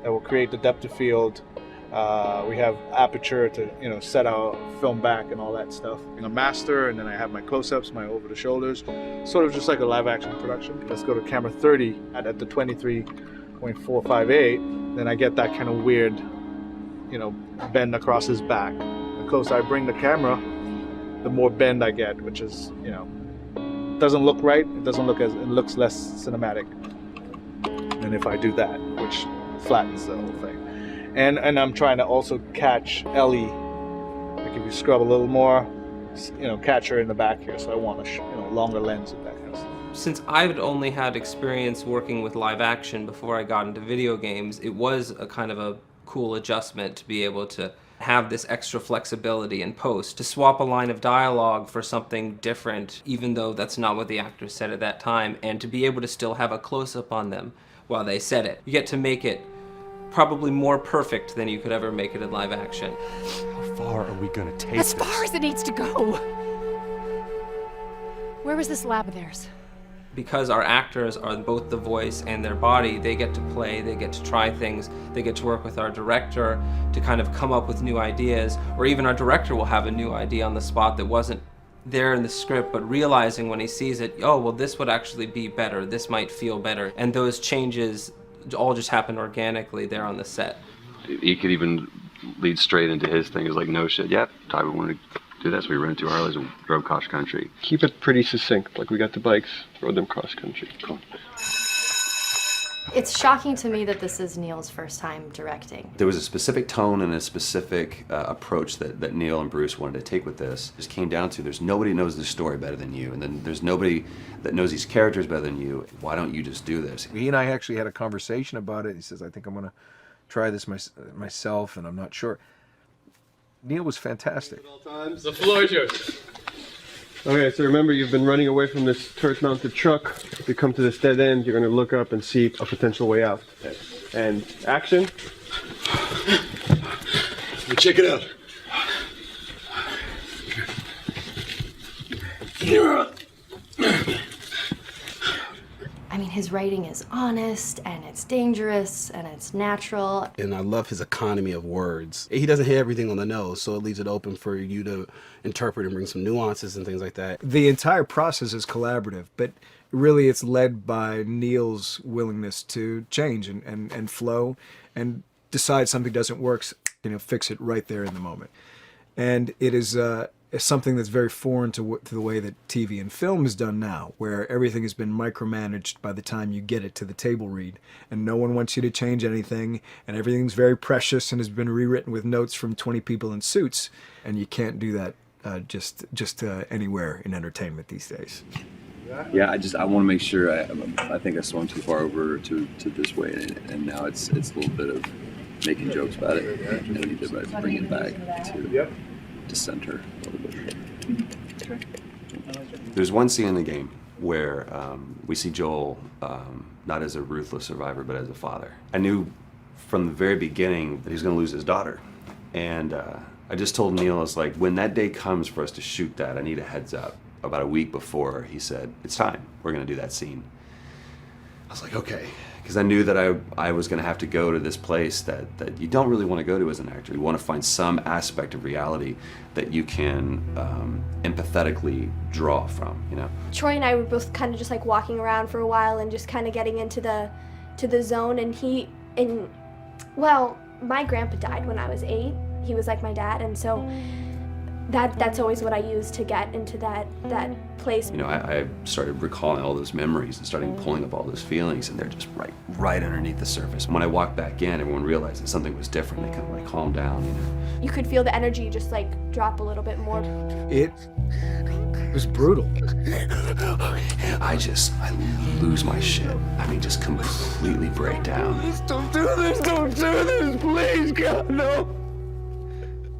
that will create the depth of field. We have aperture to set our film back and all that stuff. A master, and then I have my close-ups, my over the shoulders, sort of just like a live action production. Let's go to camera 30 at the 23.458. Then I get that kind of weird, bend across his back. The closer I bring the camera, the more bend I get, which is, doesn't look right. It looks less cinematic than if I do that, which flattens the whole thing. And I'm trying to also catch Ellie. Like if you scrub a little more, catch her in the back here. So I want a longer lens of that kind of stuff. Since I've only had experience working with live action before I got into video games, it was a kind of a cool adjustment to be able to have this extra flexibility in post, to swap a line of dialogue for something different, even though that's not what the actors said at that time, and to be able to still have a close-up on them while they said it. You get to make it probably more perfect than you could ever make it in live action. How far are we gonna take As far as it needs to go. Where was this lab of theirs? Because our actors are both the voice and their body, they get to play, they get to try things, they get to work with our director to kind of come up with new ideas, or even our director will have a new idea on the spot that wasn't there in the script, but realizing when he sees it, oh, well, this would actually be better, this might feel better. And those changes all just happen organically there on the set. He could even lead straight into his thing. It's like, no shit, yeah, Ty, we wanted to do that, so we rented 2 Harleys and drove cross country. Keep it pretty succinct, like we got the bikes, rode them cross country. Cool. It's shocking to me that this is Neil's first time directing. There was a specific tone and a specific approach that Neil and Bruce wanted to take with this. It just came down to there's nobody who knows the story better than you, and then there's nobody that knows these characters better than you. Why don't you just do this? He and I actually had a conversation about it. He says, I think I'm going to try this myself, and I'm not sure. Neil was fantastic. The floor is yours. Okay, so remember, you've been running away from this turret-mounted truck. If you come to this dead end, you're going to look up and see a potential way out. And action. Check it out. I mean, his writing is honest, and it's dangerous, and it's natural. And I love his economy of words. He doesn't hit everything on the nose, so it leaves it open for you to interpret and bring some nuances and things like that. The entire process is collaborative, but really it's led by Neil's willingness to change and flow and decide something doesn't work, fix it right there in the moment. And it is something that's very foreign to the way that TV and film is done now, where everything has been micromanaged by the time you get it to the table read, and no one wants you to change anything, and everything's very precious and has been rewritten with notes from 20 people in suits, and you can't do that just anywhere in entertainment these days. Yeah, I want to make sure. I think I swung too far over to this way, and now it's a little bit of making jokes about it, and we need to bring it back to center a little bit. There's one scene in the game where we see Joel not as a ruthless survivor, but as a father. I knew from the very beginning that he was going to lose his daughter, and I just told Neil, I was like, when that day comes for us to shoot that, I need a heads up. About a week before, he said, it's time, we're going to do that scene. I was like, okay, because I knew that I was going to have to go to this place that you don't really want to go to as an actor. You want to find some aspect of reality that you can empathetically draw from, Troy and I were both kind of just like walking around for a while and just kind of getting into the zone, and well, my grandpa died when I was 8. He was like my dad, and so that's always what I use to get into that place. I started recalling all those memories and starting pulling up all those feelings, and they're just right underneath the surface. When I walked back in, everyone realized that something was different. They kind of like calmed down, You could feel the energy just like drop a little bit more. It was brutal. I lose my shit. I mean, just completely break down. Don't do this, please, God, no.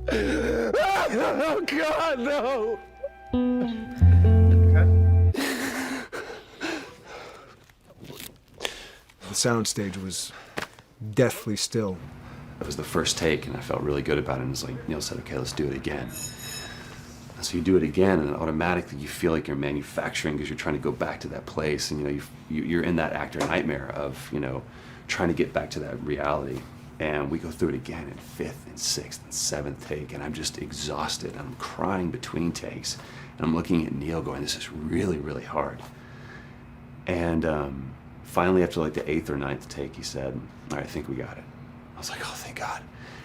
Oh, God, no! The soundstage was deathly still. It was the first take, and I felt really good about it. And it's like Neil said, okay, let's do it again. So you do it again, and automatically you feel like you're manufacturing because you're trying to go back to that place, and you're in that actor nightmare of trying to get back to that reality. And we go through it again in 5th and 6th and 7th take, and I'm just exhausted. I'm crying between takes, and I'm looking at Neil going, this is really, really hard. And finally, after like the 8th or 9th take, he said, all right, I think we got it. I was like, oh, thank God.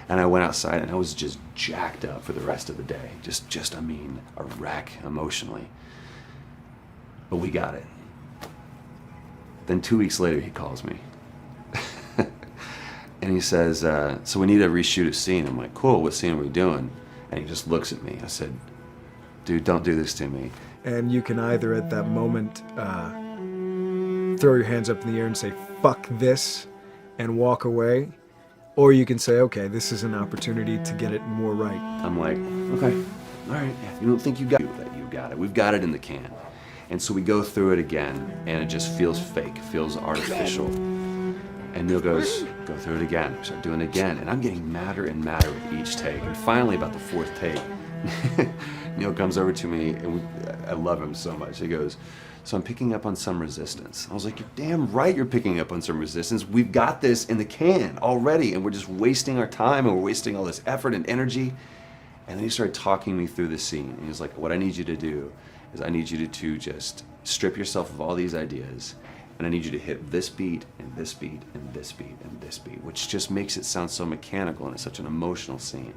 And I went outside, and I was just jacked up for the rest of the day. Just I mean, a wreck emotionally. But we got it. Then 2 weeks later, he calls me. And he says, so we need to reshoot a scene. I'm like, cool, what scene are we doing? And he just looks at me. I said, dude, don't do this to me. And you can either at that moment throw your hands up in the air and say, fuck this, and walk away. Or you can say, okay, this is an opportunity to get it more right. I'm like, okay, all right. You don't think you got it? You got it. We've got it in the can. And so we go through it again, and it just feels fake, feels artificial. And Neil goes, go through it again. We start doing it again. And I'm getting madder and madder with each take. And finally, about the fourth take, Neil comes over to me, and I love him so much. He goes, so I'm picking up on some resistance. I was like, you're damn right you're picking up on some resistance. We've got this in the can already, and we're just wasting our time, and we're wasting all this effort and energy. And then he started talking me through the scene. And he was like, what I need you to do is I need you to just strip yourself of all these ideas, and I need you to hit this beat, and this beat, and this beat, and this beat, which just makes it sound so mechanical, and it's such an emotional scene.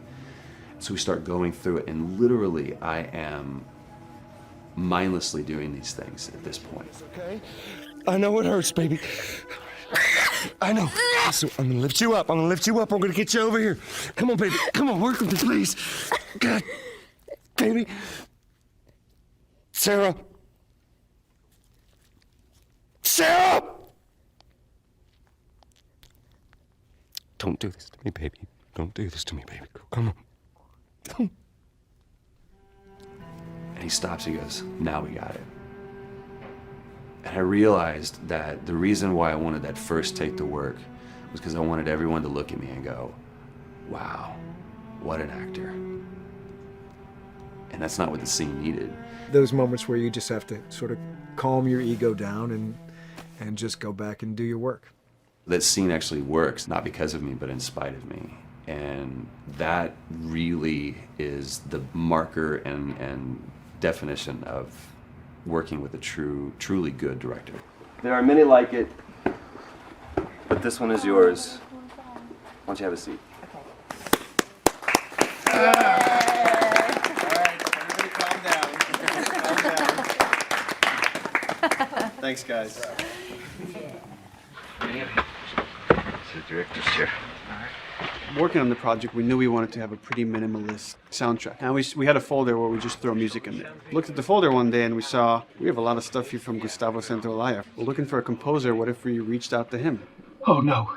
So we start going through it, and literally I am mindlessly doing these things at this point. Okay? I know it hurts, baby. I know. So I'm gonna lift you up. I'm gonna lift you up. I'm gonna get you over here. Come on, baby. Come on, work with me, please. God, baby. Sarah. Sarah! Don't do this to me, baby. Don't do this to me, baby. Come on. Don't. And he stops, he goes, now we got it. And I realized that the reason why I wanted that first take to work was because I wanted everyone to look at me and go, wow, what an actor. And that's not what the scene needed. Those moments where you just have to sort of calm your ego down and just go back and do your work. That scene actually works, not because of me, but in spite of me. And that really is the marker and definition of working with a truly good director. There are many like it, but this one is yours. Why don't you have a seat? Thanks, guys. The director's chair. Working on the project, we knew we wanted to have a pretty minimalist soundtrack. And we had a folder where we just throw music in there. Looked at the folder one day and we saw, we have a lot of stuff here from Gustavo Santaolalla. We're looking for a composer. What if we reached out to him? Oh, no.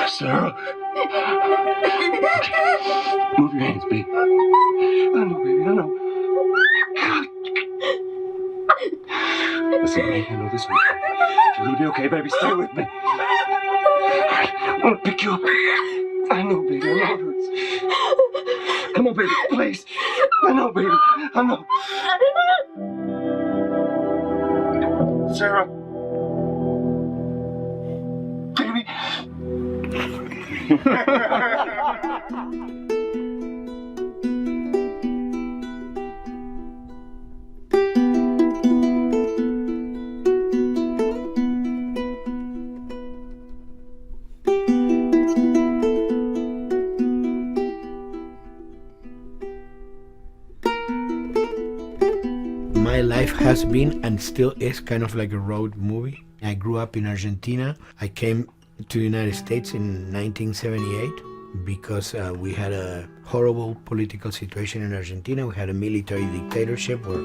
Sarah. Move your hands, baby. I know, baby, I know. Listen, baby, I know this one. You're gonna be okay, baby. Stay with me. I'm gonna pick you up. I know, baby. I know it hurts. Come on, baby. Please. I know, baby. I know. Sarah. Baby. My life has been and still is kind of like a road movie. I grew up in Argentina. I came to the United States in 1978 because we had a horrible political situation in Argentina. We had a military dictatorship where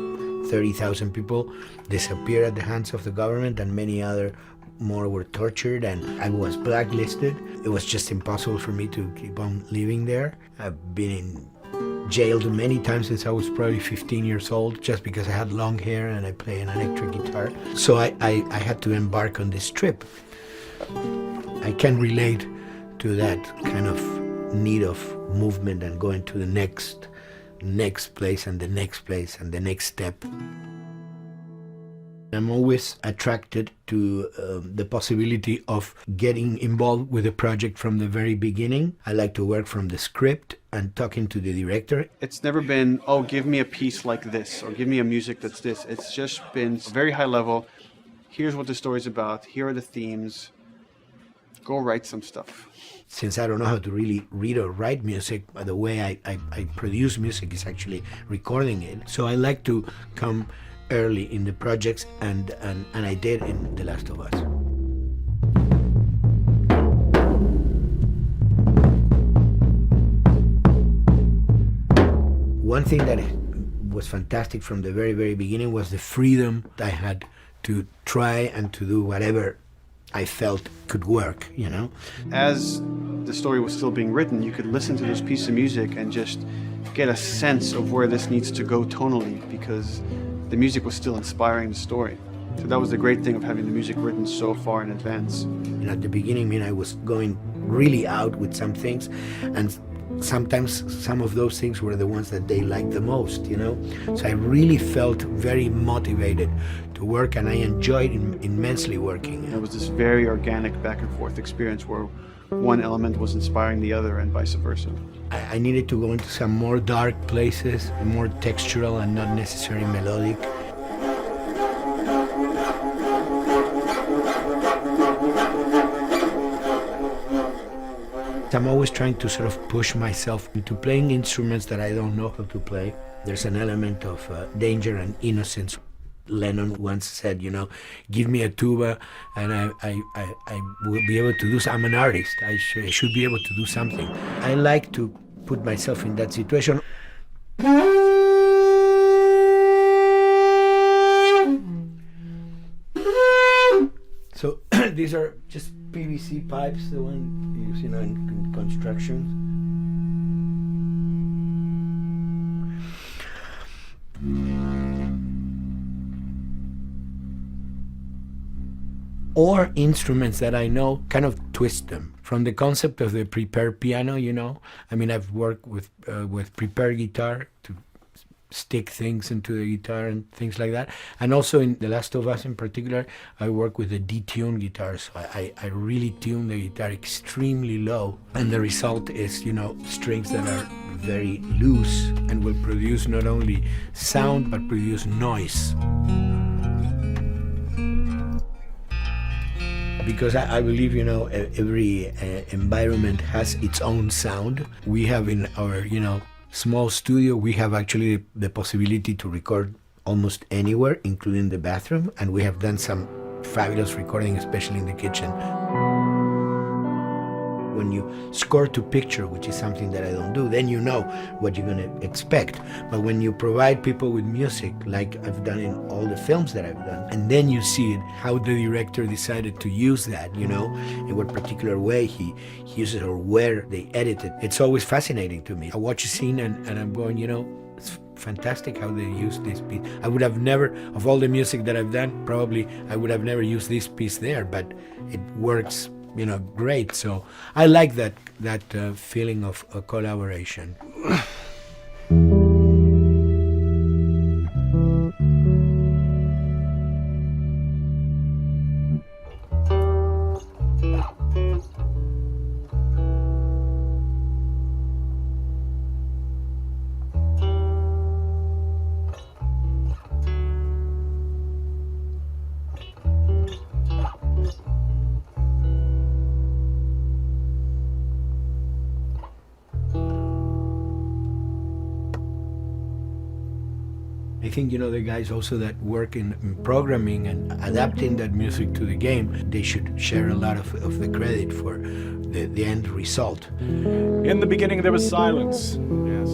30,000 people disappeared at the hands of the government and many other more were tortured, and I was blacklisted. It was just impossible for me to keep on living there. I've been in jailed many times since I was probably 15 years old just because I had long hair and I play an electric guitar. So I had to embark on this trip. I can relate to that kind of need of movement and going to the next place and the next place and the next step. I'm always attracted to the possibility of getting involved with a project from the very beginning. I like to work from the script and talking to the director. It's never been, oh, give me a piece like this or give me a music that's this. It's just been very high level. Here's what the story's about. Here are the themes. Go write some stuff. Since I don't know how to really read or write music, the way I produce music is actually recording it. So I like to come early in the projects, and I did in The Last of Us. One thing that was fantastic from the very, very beginning was the freedom I had to try and to do whatever I felt could work, you know? As the story was still being written, you could listen to this piece of music and just get a sense of where this needs to go tonally, because the music was still inspiring the story. So that was the great thing of having the music written so far in advance. You know, at the beginning, I was going really out with some things, and sometimes some of those things were the ones that they liked the most, you know? So I really felt very motivated to work, and I enjoyed immensely working. It was this very organic back and forth experience where one element was inspiring the other and vice versa. I needed to go into some more dark places, more textural and not necessarily melodic. I'm always trying to sort of push myself into playing instruments that I don't know how to play. There's an element of danger and innocence. Lennon once said, you know, give me a tuba and I will be able to do something. I'm an artist. I should be able to do something. I like to put myself in that situation. So these are just PVC pipes, the one you use, you know, in construction. Or instruments that I know, kind of twist them. From the concept of the prepared piano, you know, I mean, I've worked with prepared guitar to stick things into the guitar and things like that. And also in The Last of Us in particular, I work with a detuned guitar. So I really tune the guitar extremely low. And the result is, you know, strings that are very loose and will produce not only sound, but produce noise. Because I believe, you know, every environment has its own sound. We have in our, you know, small studio, we have actually the possibility to record almost anywhere, including the bathroom, and we have done some fabulous recording, especially in the kitchen. When you score to picture, which is something that I don't do, then you know what you're going to expect. But when you provide people with music, like I've done in all the films that I've done, and then you see it, how the director decided to use that, you know, in what particular way he uses or where they edit it. It's always fascinating to me. I watch a scene and I'm going, you know, it's fantastic how they use this piece. I would have never, of all the music that I've done, probably I would have never used this piece there, but it works, you know, great. So I like that feeling of collaboration. I think, you know, the guys also that work in programming and adapting that music to the game, they should share a lot of the credit for the end result. In the beginning, there was silence. Yes.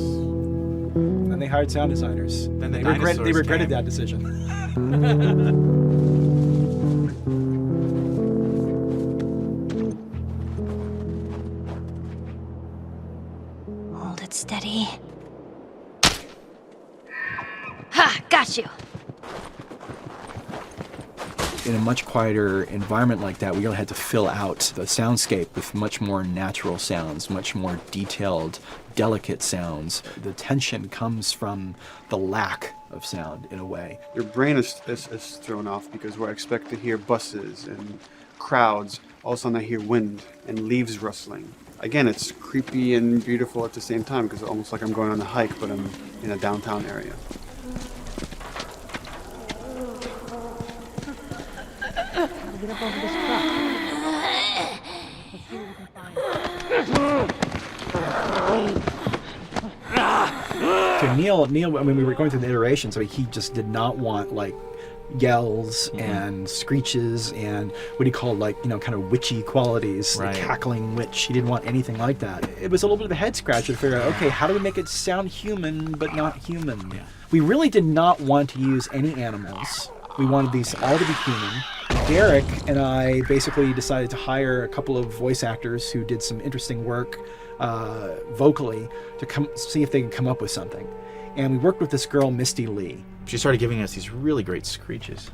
Then they hired sound designers. Then they regretted that decision. Hold it steady. Ha! Got you! In a much quieter environment like that, we really had to fill out the soundscape with much more natural sounds, much more detailed, delicate sounds. The tension comes from the lack of sound, in a way. Your brain is thrown off because where I expect to hear buses and crowds, all of a sudden I hear wind and leaves rustling. Again, it's creepy and beautiful at the same time because it's almost like I'm going on a hike, but I'm in a downtown area. Get up over this truck. Let's see what we can find. To Neil, I mean, we were going through the iteration, so he just did not want, like, yells and screeches and what he called kind of witchy qualities, the cackling witch. He didn't want anything like that. It was a little bit of a head scratcher to figure out, okay, how do we make it sound human but not human? Yeah. We really did not want to use any animals. We wanted these all to be human. Derek and I basically decided to hire a couple of voice actors who did some interesting work vocally to see if they could come up with something. And we worked with this girl, Misty Lee. She started giving us these really great screeches.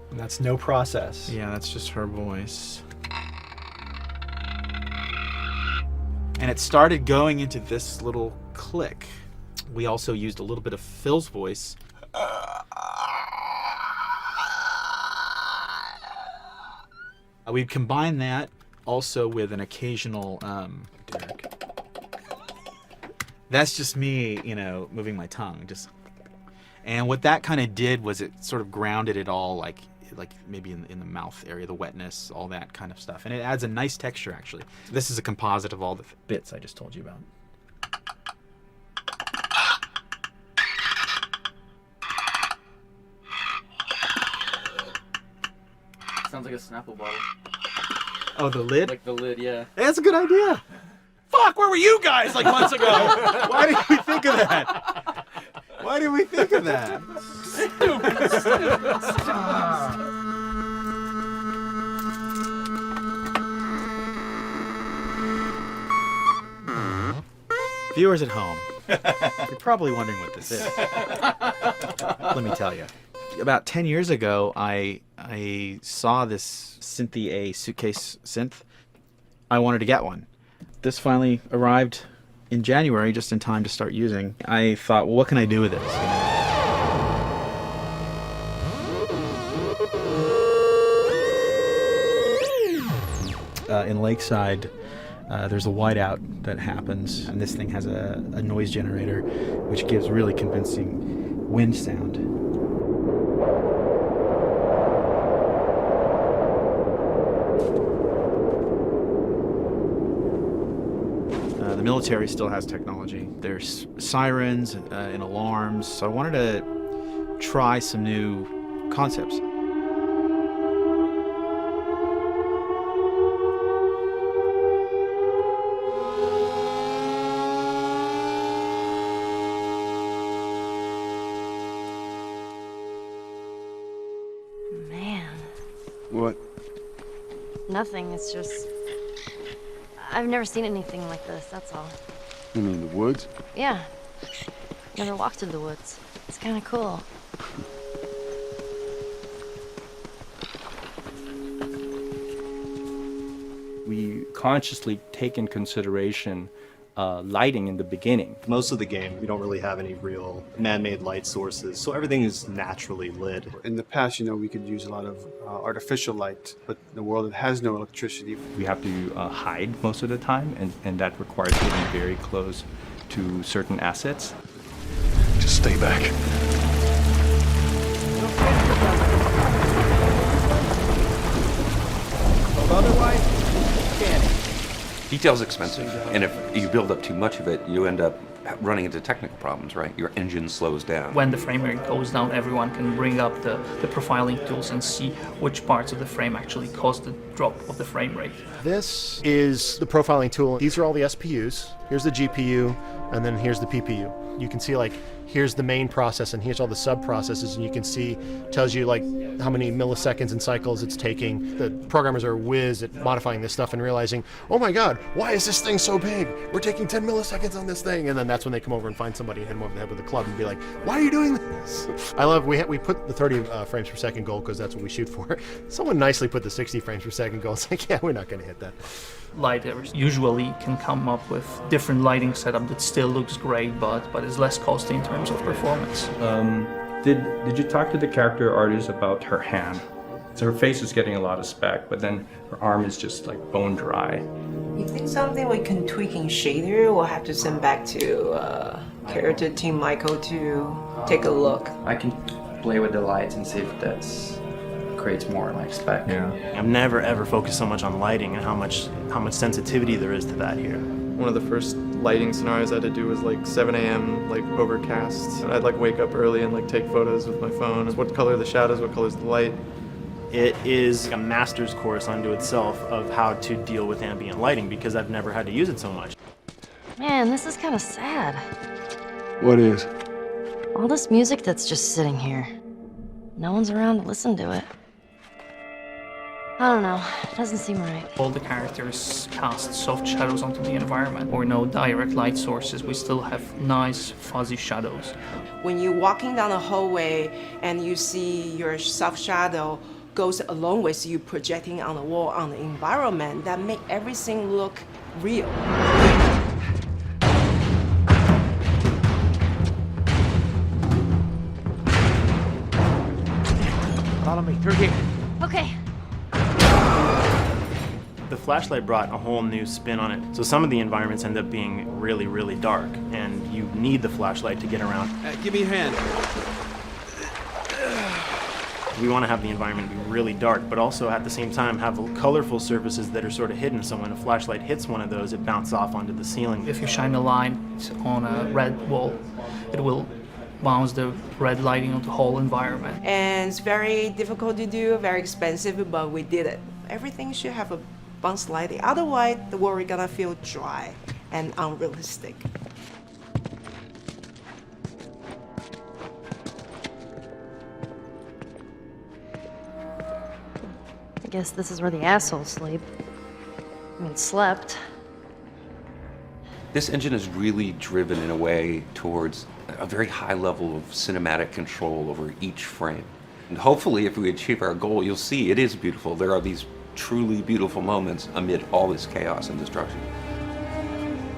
And that's no process. Yeah, that's just her voice. And it started going into this little click. We also used a little bit of Phil's voice. We'd combine that also with an occasional Derek. That's just me, moving my tongue. And what that kind of did was it sort of grounded it all, like maybe in the mouth area, the wetness, all that kind of stuff. And it adds a nice texture, actually. This is a composite of all the bits I just told you about. Sounds like a Snapple bottle. Oh, the lid? Like the lid, yeah. Hey, that's a good idea. Fuck, where were you guys months ago? Why did we think of that? Why did we think of that? Viewers at home, you're probably wondering what this is. Let me tell you. About 10 years ago, I saw this Synthy A suitcase synth. I wanted to get one. This finally arrived in January, just in time to start using. I thought, well, what can I do with this? In Lakeside, there's a whiteout that happens, and this thing has a noise generator, which gives really convincing wind sound. The military still has technology. There's sirens and alarms, so I wanted to try some new concepts. Man. What? Nothing, it's just... I've never seen anything like this, that's all. You mean the woods? Yeah. Never walked through the woods. It's kind of cool. We consciously take in consideration lighting in the beginning. Most of the game, we don't really have any real man-made light sources, so everything is naturally lit. In the past, we could use a lot of artificial light, but in a world that has no electricity. We have to hide most of the time, and that requires getting very close to certain assets. Just stay back. Otherwise, can't. Detail's expensive, and if you build up too much of it, you end up running into technical problems, right? Your engine slows down. When the frame rate goes down, everyone can bring up the profiling tools and see which parts of the frame actually cause the drop of the frame rate. This is the profiling tool. These are all the SPUs. Here's the GPU, and then here's the PPU. You can see here's the main process and here's all the sub-processes, and you can see, tells you how many milliseconds and cycles it's taking. The programmers are whiz at modifying this stuff and realizing, oh my god, why is this thing so big? We're taking 10 milliseconds on this thing. And then that's when they come over and find somebody and hit them over the head with a club and be like, why are you doing this? I love, we put the 30 frames per second goal because that's what we shoot for. Someone nicely put the 60 frames per second goal. It's like, yeah, we're not going to hit that. Lighters usually can come up with different lighting setup that still looks great, but is less costly in terms of performance. Did you talk to the character artist about her hand? So her face is getting a lot of spec, but then her arm is just bone dry. You think something we can tweak in shader? We'll have to send back to character team Michael to take a look. I can play with the lights and see if that's creates more spec. Yeah. I've never ever focused so much on lighting and how much sensitivity there is to that here. One of the first lighting scenarios I had to do was like 7 a.m., like overcast. I'd like wake up early and like take photos with my phone. What color are the shadows, what color is the light? It is a master's course unto itself of how to deal with ambient lighting because I've never had to use it so much. Man, this is kind of sad. What is? All this music that's just sitting here. No one's around to listen to it. I don't know, it doesn't seem right. All the characters cast soft shadows onto the environment, or no direct light sources. We still have nice fuzzy shadows. When you're walking down the hallway and you see your soft shadow goes along with you projecting on the wall on the environment, that make everything look real. Follow me, through here. Okay. The flashlight brought a whole new spin on it. So some of the environments end up being really, really dark, and you need the flashlight to get around. Give me a hand. We want to have the environment be really dark, but also at the same time have colorful surfaces that are sort of hidden, so when a flashlight hits one of those, it bounces off onto the ceiling. If you shine a light on a red wall, it will bounce the red lighting on the whole environment. And it's very difficult to do, very expensive, but we did it. Everything should have a bounce lighting, otherwise the world is gonna feel dry and unrealistic. I guess this is where the assholes sleep. I mean, slept. This engine is really driven in a way towards a very high level of cinematic control over each frame. And hopefully, if we achieve our goal, you'll see it is beautiful. There are these truly beautiful moments amid all this chaos and destruction.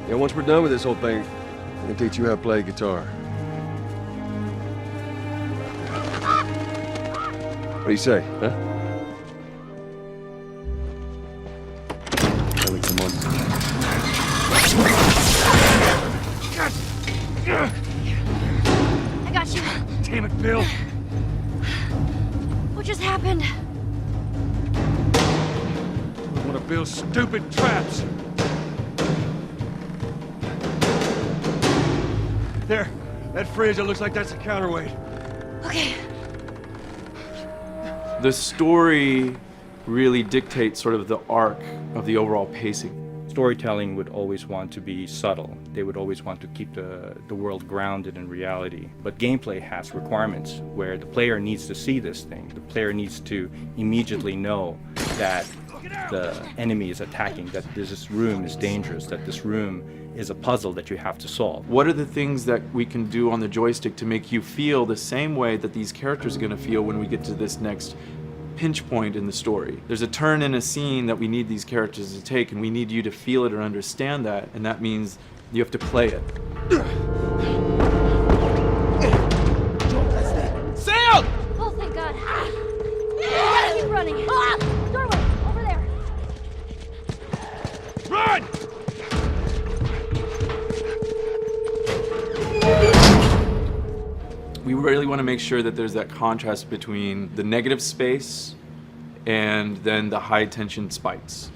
Yeah, once we're done with this whole thing, I can teach you how to play guitar. What do you say, huh? Ellie, come on. I got you. Damn it, Bill. What just happened? One of Bill's stupid traps. There, that fridge, it looks like that's a counterweight. Okay. The story really dictates sort of the arc of the overall pacing. Storytelling would always want to be subtle. They would always want to keep the world grounded in reality. But gameplay has requirements where the player needs to see this thing. The player needs to immediately know that the enemy is attacking, that this room is dangerous, that this room is a puzzle that you have to solve. What are the things that we can do on the joystick to make you feel the same way that these characters are going to feel when we get to this next pinch point in the story? There's a turn in a scene that we need these characters to take, and we need you to feel it or understand that, and that means you have to play it. Sam! Oh, thank God. We gotta keep running. Ah! Doorway, over there. Run! We really want to make sure that there's that contrast between the negative space and then the high tension spikes.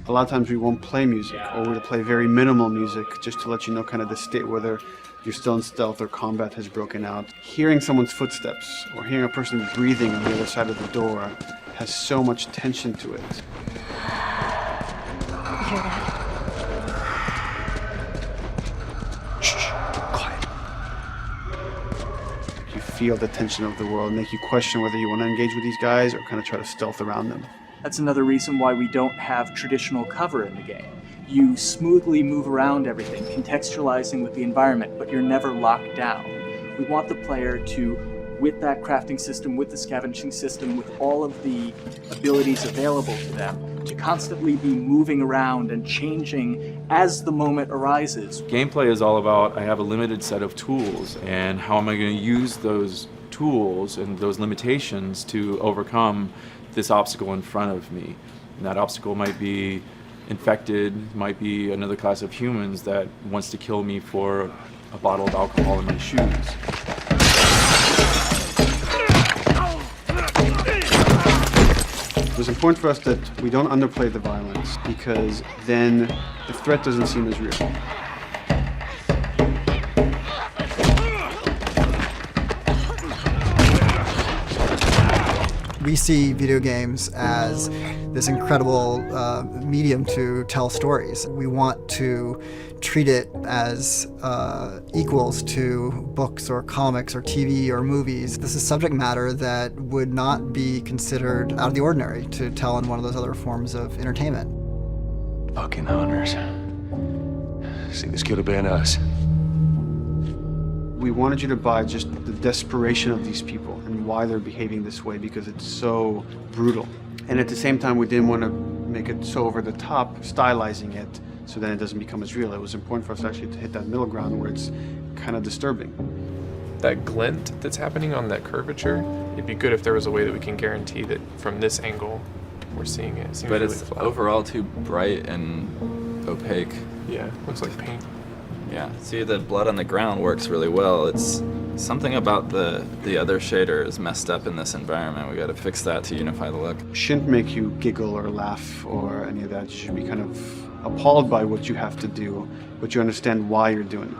A lot of times we won't play music, or we'll play very minimal music just to let you know kind of the state, whether you're still in stealth or combat has broken out. Hearing someone's footsteps or hearing a person breathing on the other side of the door has so much tension to it. You hear that? You feel the tension of the world, make you question whether you want to engage with these guys or kind of try to stealth around them. That's another reason why we don't have traditional cover in the game. You smoothly move around everything, contextualizing with the environment, but you're never locked down. We want the player to, with that crafting system, with the scavenging system, with all of the abilities available to them, to constantly be moving around and changing as the moment arises. Gameplay is all about, I have a limited set of tools, and how am I going to use those tools and those limitations to overcome this obstacle in front of me. And that obstacle might be infected, might be another class of humans that wants to kill me for a bottle of alcohol in my shoes. was important for us that we don't underplay the violence, because then the threat doesn't seem as real. We see video games as this incredible medium to tell stories. We want to treat it as equals to books or comics or TV or movies. This is subject matter that would not be considered out of the ordinary to tell in one of those other forms of entertainment. Fucking hunters. See, this could have been us. We wanted you to buy just the desperation of these people and why they're behaving this way, because it's so brutal. And at the same time, we didn't want to make it so over the top, stylizing it, so then it doesn't become as real. It was important for us actually to hit that middle ground where it's kind of disturbing. That glint that's happening on that curvature, it'd be good if there was a way that we can guarantee that from this angle, we're seeing it. It seems but really it's flat. overall too bright and opaque. Yeah, looks like paint. Yeah, see, the blood on the ground works really well. It's something about the other shader is messed up in this environment. We got to fix that to unify the look. Shouldn't make you giggle or laugh or any of that. You should be kind of appalled by what you have to do, but you understand why you're doing it.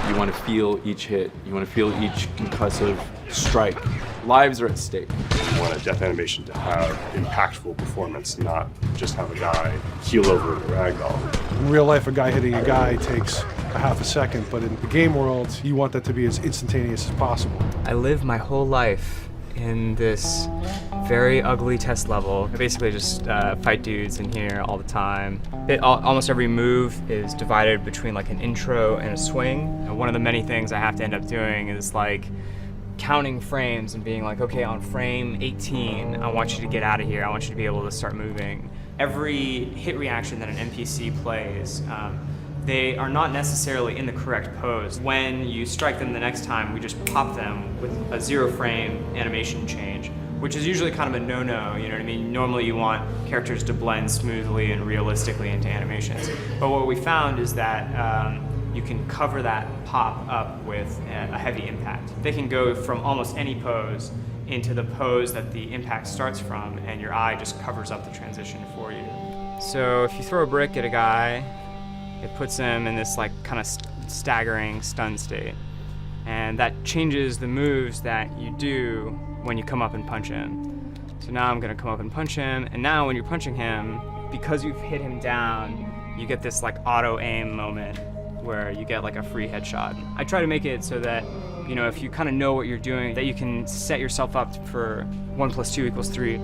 You want to feel each hit. You want to feel each concussive strike. Lives are at stake. You want a death animation to have impactful performance, not just have a guy keel over in a ragdoll. In real life, a guy hitting a guy takes a half a second, but in the game world, you want that to be as instantaneous as possible. I live my whole life in this very ugly test level. I basically just fight dudes in here all the time. Almost every move is divided between like an intro and a swing. And one of the many things I have to end up doing is like counting frames and being like, okay, on frame 18, I want you to get out of here. I want you to be able to start moving. Every hit reaction that an NPC plays, they are not necessarily in the correct pose. When you strike them the next time, we just pop them with a 0 frame animation change, which is usually kind of a no-no, you know what I mean? Normally you want characters to blend smoothly and realistically into animations. But what we found is that you can cover that pop up with a heavy impact. They can go from almost any pose into the pose that the impact starts from, and your eye just covers up the transition for you. So if you throw a brick at a guy, it puts him in this like kind of staggering stun state. And that changes the moves that you do when you come up and punch him. So now I'm gonna come up and punch him, and now when you're punching him, because you've hit him down, you get this like auto aim moment where you get like a free headshot. I try to make it so that, you know, if you kind of know what you're doing, that you can set yourself up for 1 + 2 = 3.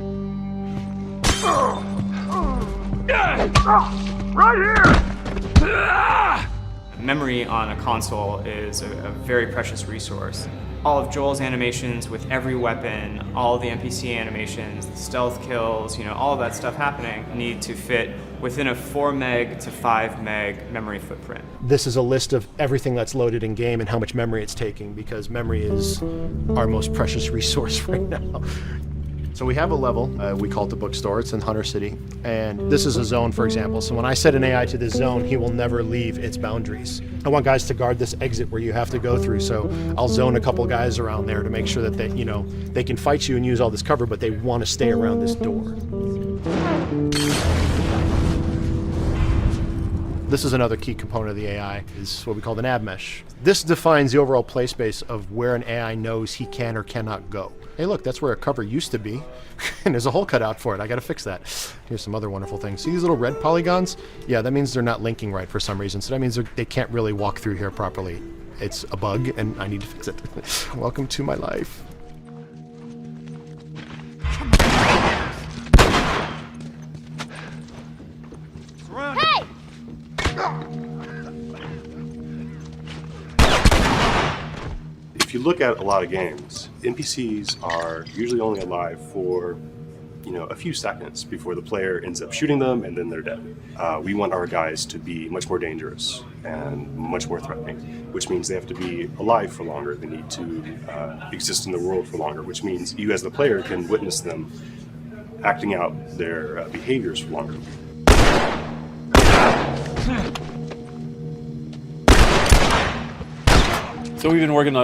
Right here! Memory on a console is a very precious resource. All of Joel's animations with every weapon, all the NPC animations, the stealth kills, you know, all of that stuff happening need to fit within a 4 meg to 5 meg memory footprint. This is a list of everything that's loaded in game and how much memory it's taking, because memory is our most precious resource right now. So we have a level, we call it the bookstore, it's in Hunter City, and this is a zone, for example. So when I set an AI to this zone, he will never leave its boundaries. I want guys to guard this exit where you have to go through, so I'll zone a couple guys around there to make sure that they, you know, they can fight you and use all this cover, but they want to stay around this door. This is another key component of the AI, is what we call the nav mesh. This defines the overall play space of where an AI knows he can or cannot go. Hey look, that's where a cover used to be, and there's a hole cut out for it. I gotta fix that. Here's some other wonderful things. See these little red polygons? Yeah, that means they're not linking right for some reason, so that means they can't really walk through here properly. It's a bug, and I need to fix it. Welcome to my life. Hey! If you look at a lot of games, NPCs are usually only alive for, you know, a few seconds before the player ends up shooting them and then they're dead. We want our guys to be much more dangerous and much more threatening, which means they have to be alive for longer. They need to exist in the world for longer, which means you as the player can witness them acting out their behaviors for longer. So So we've been working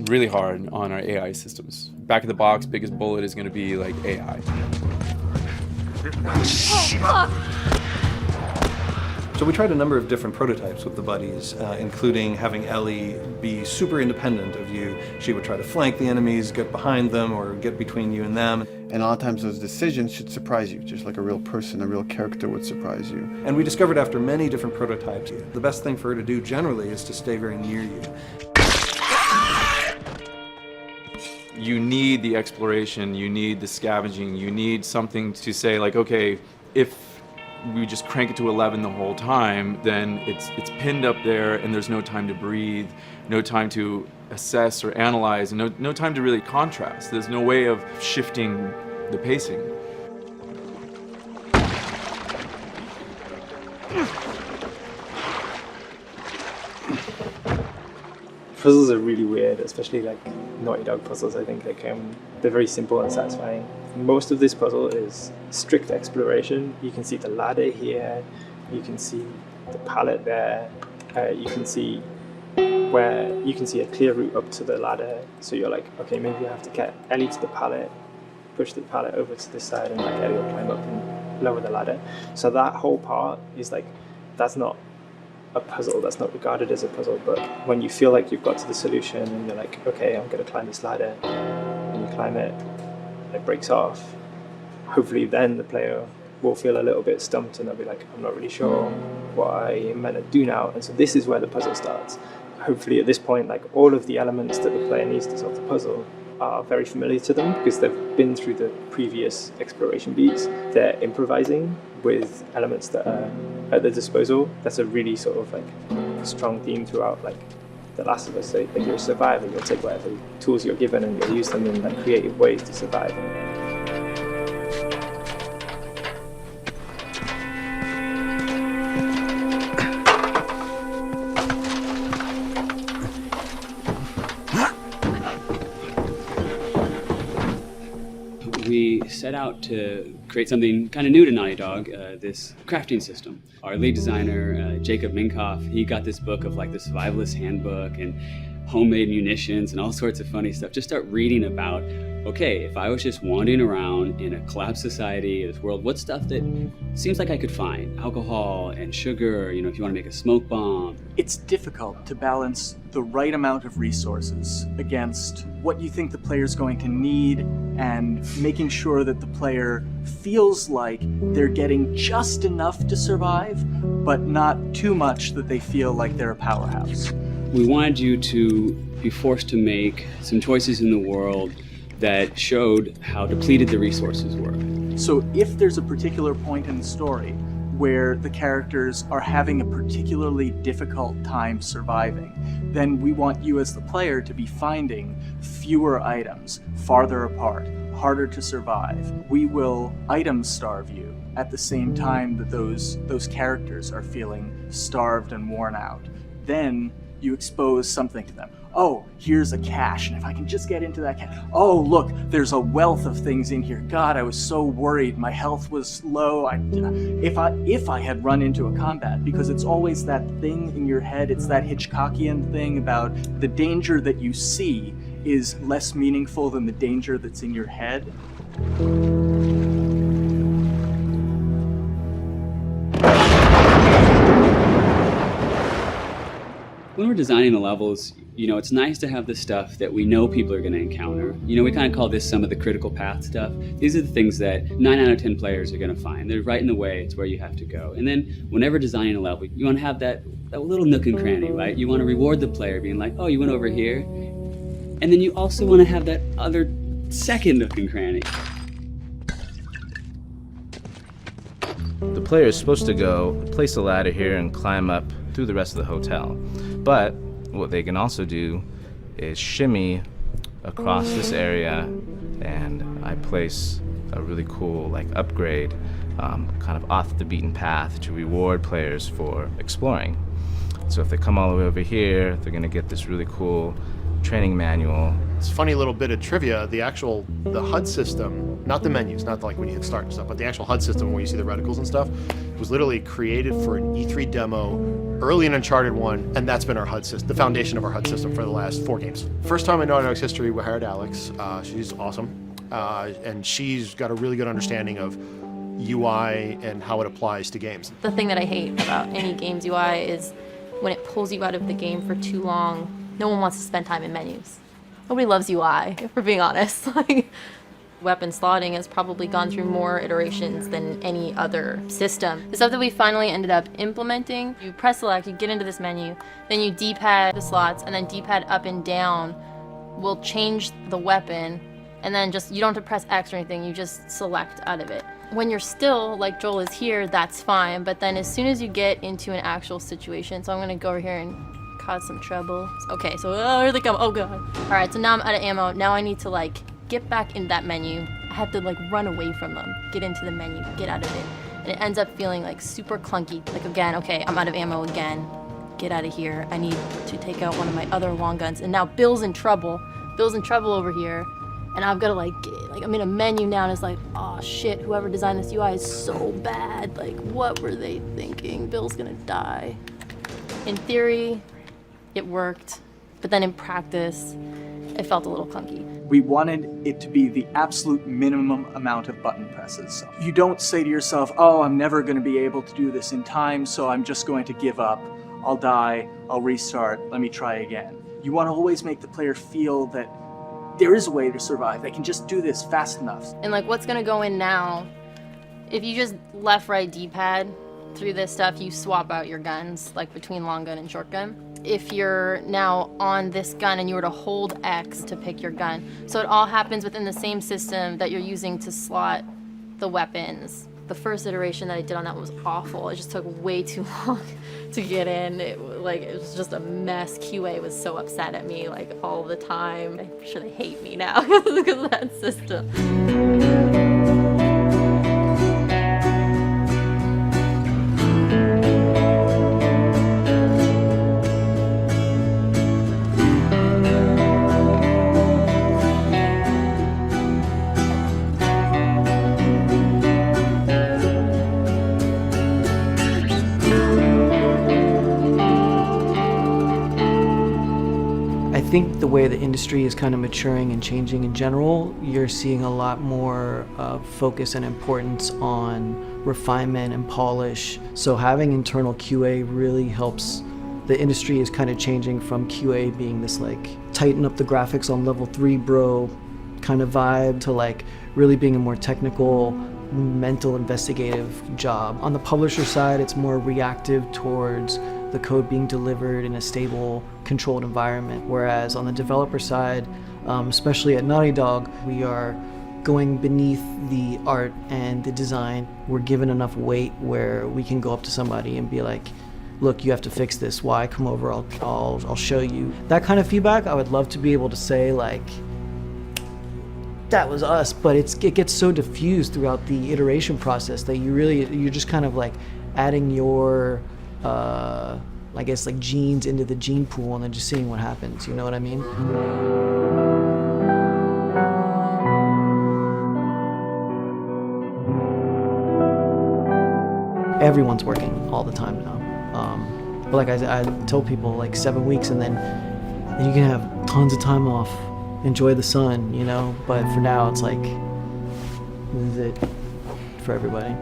really hard on our AI systems. Back of the box, biggest bullet is going to be like AI. So we tried a number of different prototypes with the buddies, including having Ellie be super independent of you. She would try to flank the enemies, get behind them, or get between you and them. And a lot of times those decisions should surprise you, just like a real person, a real character would surprise you. And we discovered after many different prototypes, the best thing for her to do generally is to stay very near you. You need the exploration, you need the scavenging, you need something to say like, okay, if we just crank it to 11 the whole time, then it's pinned up there and there's no time to breathe, no time to assess or analyze, and no time to really contrast. There's no way of shifting the pacing. Puzzles are really weird, especially like Naughty Dog puzzles. I think they're very simple and satisfying. Most of this puzzle is strict exploration. You can see the ladder here, you can see the pallet there, you can see a clear route up to the ladder. So you're like, okay, maybe I have to get Ellie to the pallet, push the pallet over to this side, and like Ellie will climb up and lower the ladder. So that whole part is like, that's not a puzzle, that's not regarded as a puzzle, but when you feel like you've got to the solution and you're like, okay, I'm going to climb this ladder, and you climb it, and it breaks off, hopefully then the player will feel a little bit stumped and they'll be like, I'm not really sure what I'm meant to do now, and so this is where the puzzle starts. Hopefully at this point, like all of the elements that the player needs to solve the puzzle are very familiar to them because they've been through the previous exploration beats. They're improvising with elements that are at their disposal. That's a really sort of like strong theme throughout like The Last of Us. So like you're a survivor, you'll take whatever tools you're given and you'll use them in like creative ways to survive. We set out to create something kind of new to Naughty Dog, this crafting system. Our lead designer, Jacob Minkoff, he got this book of like the survivalist handbook and homemade munitions and all sorts of funny stuff. Just start reading about, okay, if I was just wandering around in a collapsed society, this world, what stuff that seems like I could find? Alcohol and sugar, you know, if you want to make a smoke bomb. It's difficult to balance the right amount of resources against what you think the player's going to need and making sure that the player feels like they're getting just enough to survive, but not too much that they feel like they're a powerhouse. We wanted you to be forced to make some choices in the world that showed how depleted the resources were. So if there's a particular point in the story where the characters are having a particularly difficult time surviving, then we want you as the player to be finding fewer items, farther apart, harder to survive. We will item starve you at the same time that those characters are feeling starved and worn out. Then you expose something to them. Oh, here's a cache, and if I can just get into that cache. Oh, look, there's a wealth of things in here. God, I was so worried. My health was low. If I had run into a combat, because it's always that thing in your head, it's that Hitchcockian thing about the danger that you see is less meaningful than the danger that's in your head. When we're designing the levels, you know, it's nice to have the stuff that we know people are going to encounter. You know, we kind of call this some of the critical path stuff. These are the things that 9 out of 10 players are going to find. They're right in the way. It's where you have to go. And then whenever designing a level, you want to have that little nook and cranny, right? You want to reward the player being like, oh, you went over here. And then you also want to have that other second nook and cranny. The player is supposed to go place a ladder here and climb up through the rest of the hotel. But what they can also do is shimmy across this area, and I place a really cool like upgrade kind of off the beaten path to reward players for exploring. So if they come all the way over here, they're going to get this really cool training manual It's a funny little bit of trivia. The HUD system, not the menus, not like when you hit start and stuff, but the actual HUD system where you see the reticles and stuff, was literally created for an E3 demo early in Uncharted 1, and that's been our HUD system, the foundation of our HUD system for the last 4 games. First time in Naughty Dog's history, we hired Alex. She's awesome, and she's got a really good understanding of UI and how it applies to games. The thing that I hate about any game's UI is when it pulls you out of the game for too long. No one wants to spend time in menus. Nobody loves UI, if we're being honest. Like, weapon slotting has probably gone through more iterations than any other system. The stuff that we finally ended up implementing, you press select, you get into this menu, then you D-pad the slots, and then D-pad up and down will change the weapon, and then just, you don't have to press X or anything, you just select out of it. When you're still, like Joel is here, that's fine, but then as soon as you get into an actual situation, so I'm gonna go over here and cause some trouble. Okay, so here they come, oh god. All right, so now I'm out of ammo. Now I need to like get back in that menu. I have to like run away from them, get into the menu, get out of it. And it ends up feeling like super clunky. Like again, okay, I'm out of ammo again. Get out of here. I need to take out one of my other long guns. And now Bill's in trouble. Bill's in trouble over here. And I've got to like I'm in a menu now and it's like, oh shit, whoever designed this UI is so bad. Like what were they thinking? Bill's gonna die. In theory, it worked, but then in practice, it felt a little clunky. We wanted it to be the absolute minimum amount of button presses. You don't say to yourself, oh, I'm never going to be able to do this in time, so I'm just going to give up. I'll die, I'll restart, let me try again. You want to always make the player feel that there is a way to survive. They can just do this fast enough. And like what's gonna go in now, if you just left, right, D-pad through this stuff, you swap out your guns, like between long gun and short gun. If you're now on this gun and you were to hold X to pick your gun. So it all happens within the same system that you're using to slot the weapons. The first iteration that I did on that was awful. It just took way too long to get in. It was just a mess. QA was so upset at me like all the time. I'm sure they hate me now because of that system. I think the way the industry is kind of maturing and changing in general, you're seeing a lot more focus and importance on refinement and polish. So having internal QA really helps. The industry is kind of changing from QA being this like tighten up the graphics on level 3 bro kind of vibe to like really being a more technical, mental investigative job. On the publisher side, it's more reactive towards the code being delivered in a stable, controlled environment. Whereas on the developer side, especially at Naughty Dog, we are going beneath the art and the design. We're given enough weight where we can go up to somebody and be like, look, you have to fix this. Why? Come over, I'll show you. That kind of feedback, I would love to be able to say like, that was us, but it gets so diffused throughout the iteration process that you're just kind of like adding your I guess like genes into the gene pool and then just seeing what happens, you know what I mean? Everyone's working all the time now. But like I tell people, like 7 weeks and then you can have tons of time off, enjoy the sun, you know? But for now, it's like, this is it for everybody.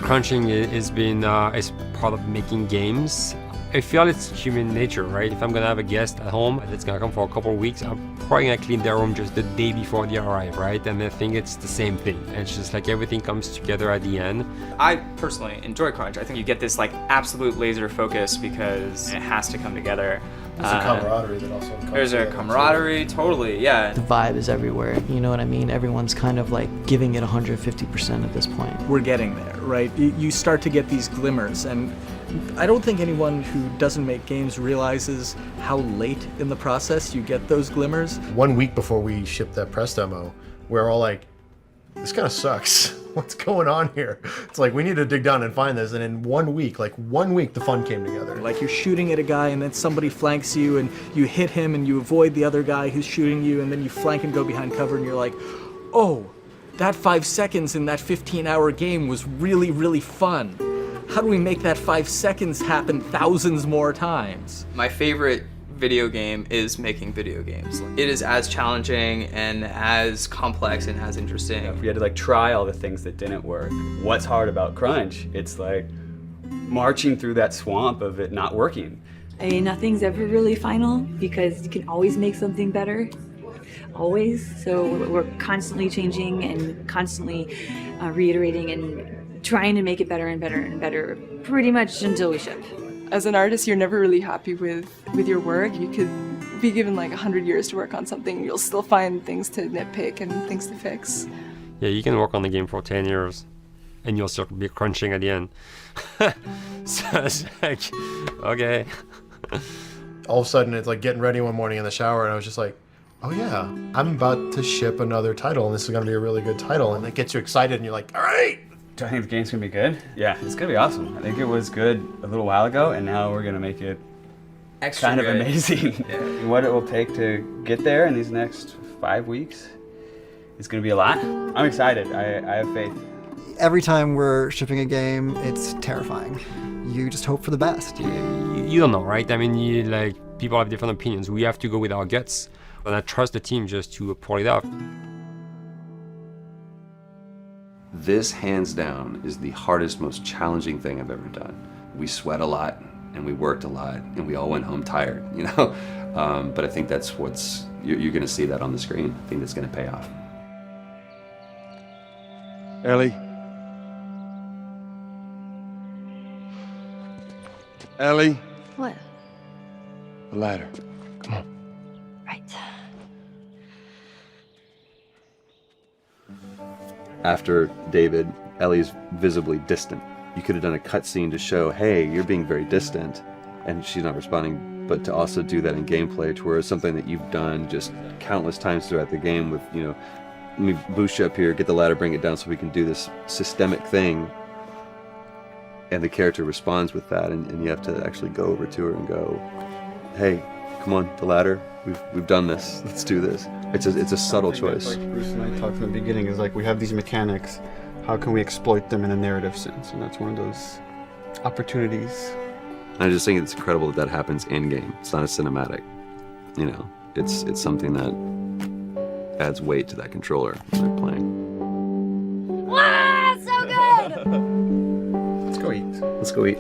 Crunching has been is part of making games. I feel it's human nature, right? If I'm gonna have a guest at home that's gonna come for a couple of weeks, I'm probably gonna clean their room just the day before they arrive, right? And I think it's the same thing. It's just like everything comes together at the end. I personally enjoy crunch. I think you get this like absolute laser focus because it has to come together. There's a camaraderie that also comes There's a together. camaraderie, totally, yeah. The vibe is everywhere, you know what I mean? Everyone's kind of like giving it 150% at this point. We're getting there, right? You start to get these glimmers, and I don't think anyone who doesn't make games realizes how late in the process you get those glimmers. 1 week before we shipped that press demo, we're all like, this kind of sucks. What's going on here? It's like, we need to dig down and find this. And in 1 week, the fun came together. Like you're shooting at a guy and then somebody flanks you and you hit him and you avoid the other guy who's shooting you and then you flank and go behind cover and you're like, oh, that 5 seconds in that 15-hour game was really, really fun. How do we make that 5 seconds happen thousands more times? My favorite video game is making video games. It is as challenging and as complex and as interesting. If we had to try all the things that didn't work, what's hard about Crunch? It's like marching through that swamp of it not working. I mean, nothing's ever really final because you can always make something better, always. So we're constantly changing and constantly reiterating and trying to make it better and better and better pretty much until we ship. As an artist, you're never really happy with your work. You could be given 100 years to work on something, you'll still find things to nitpick and things to fix. Yeah, you can work on the game for 10 years and you'll still be crunching at the end. So it's like, okay. All of a sudden, it's like getting ready one morning in the shower, and I was just like, oh yeah, I'm about to ship another title, and this is going to be a really good title, and it gets you excited, and you're like, all right. Do I think the game's gonna be good? Yeah, it's gonna be awesome. I think it was good a little while ago, and now we're gonna make it extra kind of good. amazing. Yeah. What it will take to get there in these next 5 weeks is gonna be a lot. I'm excited. I have faith. Every time we're shipping a game, it's terrifying. You just hope for the best. You don't know, right? I mean, people have different opinions. We have to go with our guts, and I trust the team just to pull it off. This, hands down, is the hardest, most challenging thing I've ever done. We sweat a lot, and we worked a lot, and we all went home tired, you know? But I think that's you're gonna see that on the screen. I think that's gonna pay off. Ellie. Ellie. What? The ladder. Come on. Right. After David, Ellie's visibly distant. You could have done a cutscene to show, hey, you're being very distant, and she's not responding, but to also do that in gameplay to where it's something that you've done just countless times throughout the game with, let me boost you up here, get the ladder, bring it down so we can do this systemic thing, and the character responds with that, and you have to actually go over to her and go, hey, come on, the ladder, we've done this, let's do this. It's a subtle choice. Like Bruce and I talked from the beginning, is we have these mechanics, how can we exploit them in a narrative sense? And that's one of those opportunities. I just think it's incredible that happens in-game. It's not a cinematic, it's something that adds weight to that controller when they're playing. Wow, so good! Let's go eat. Let's go eat.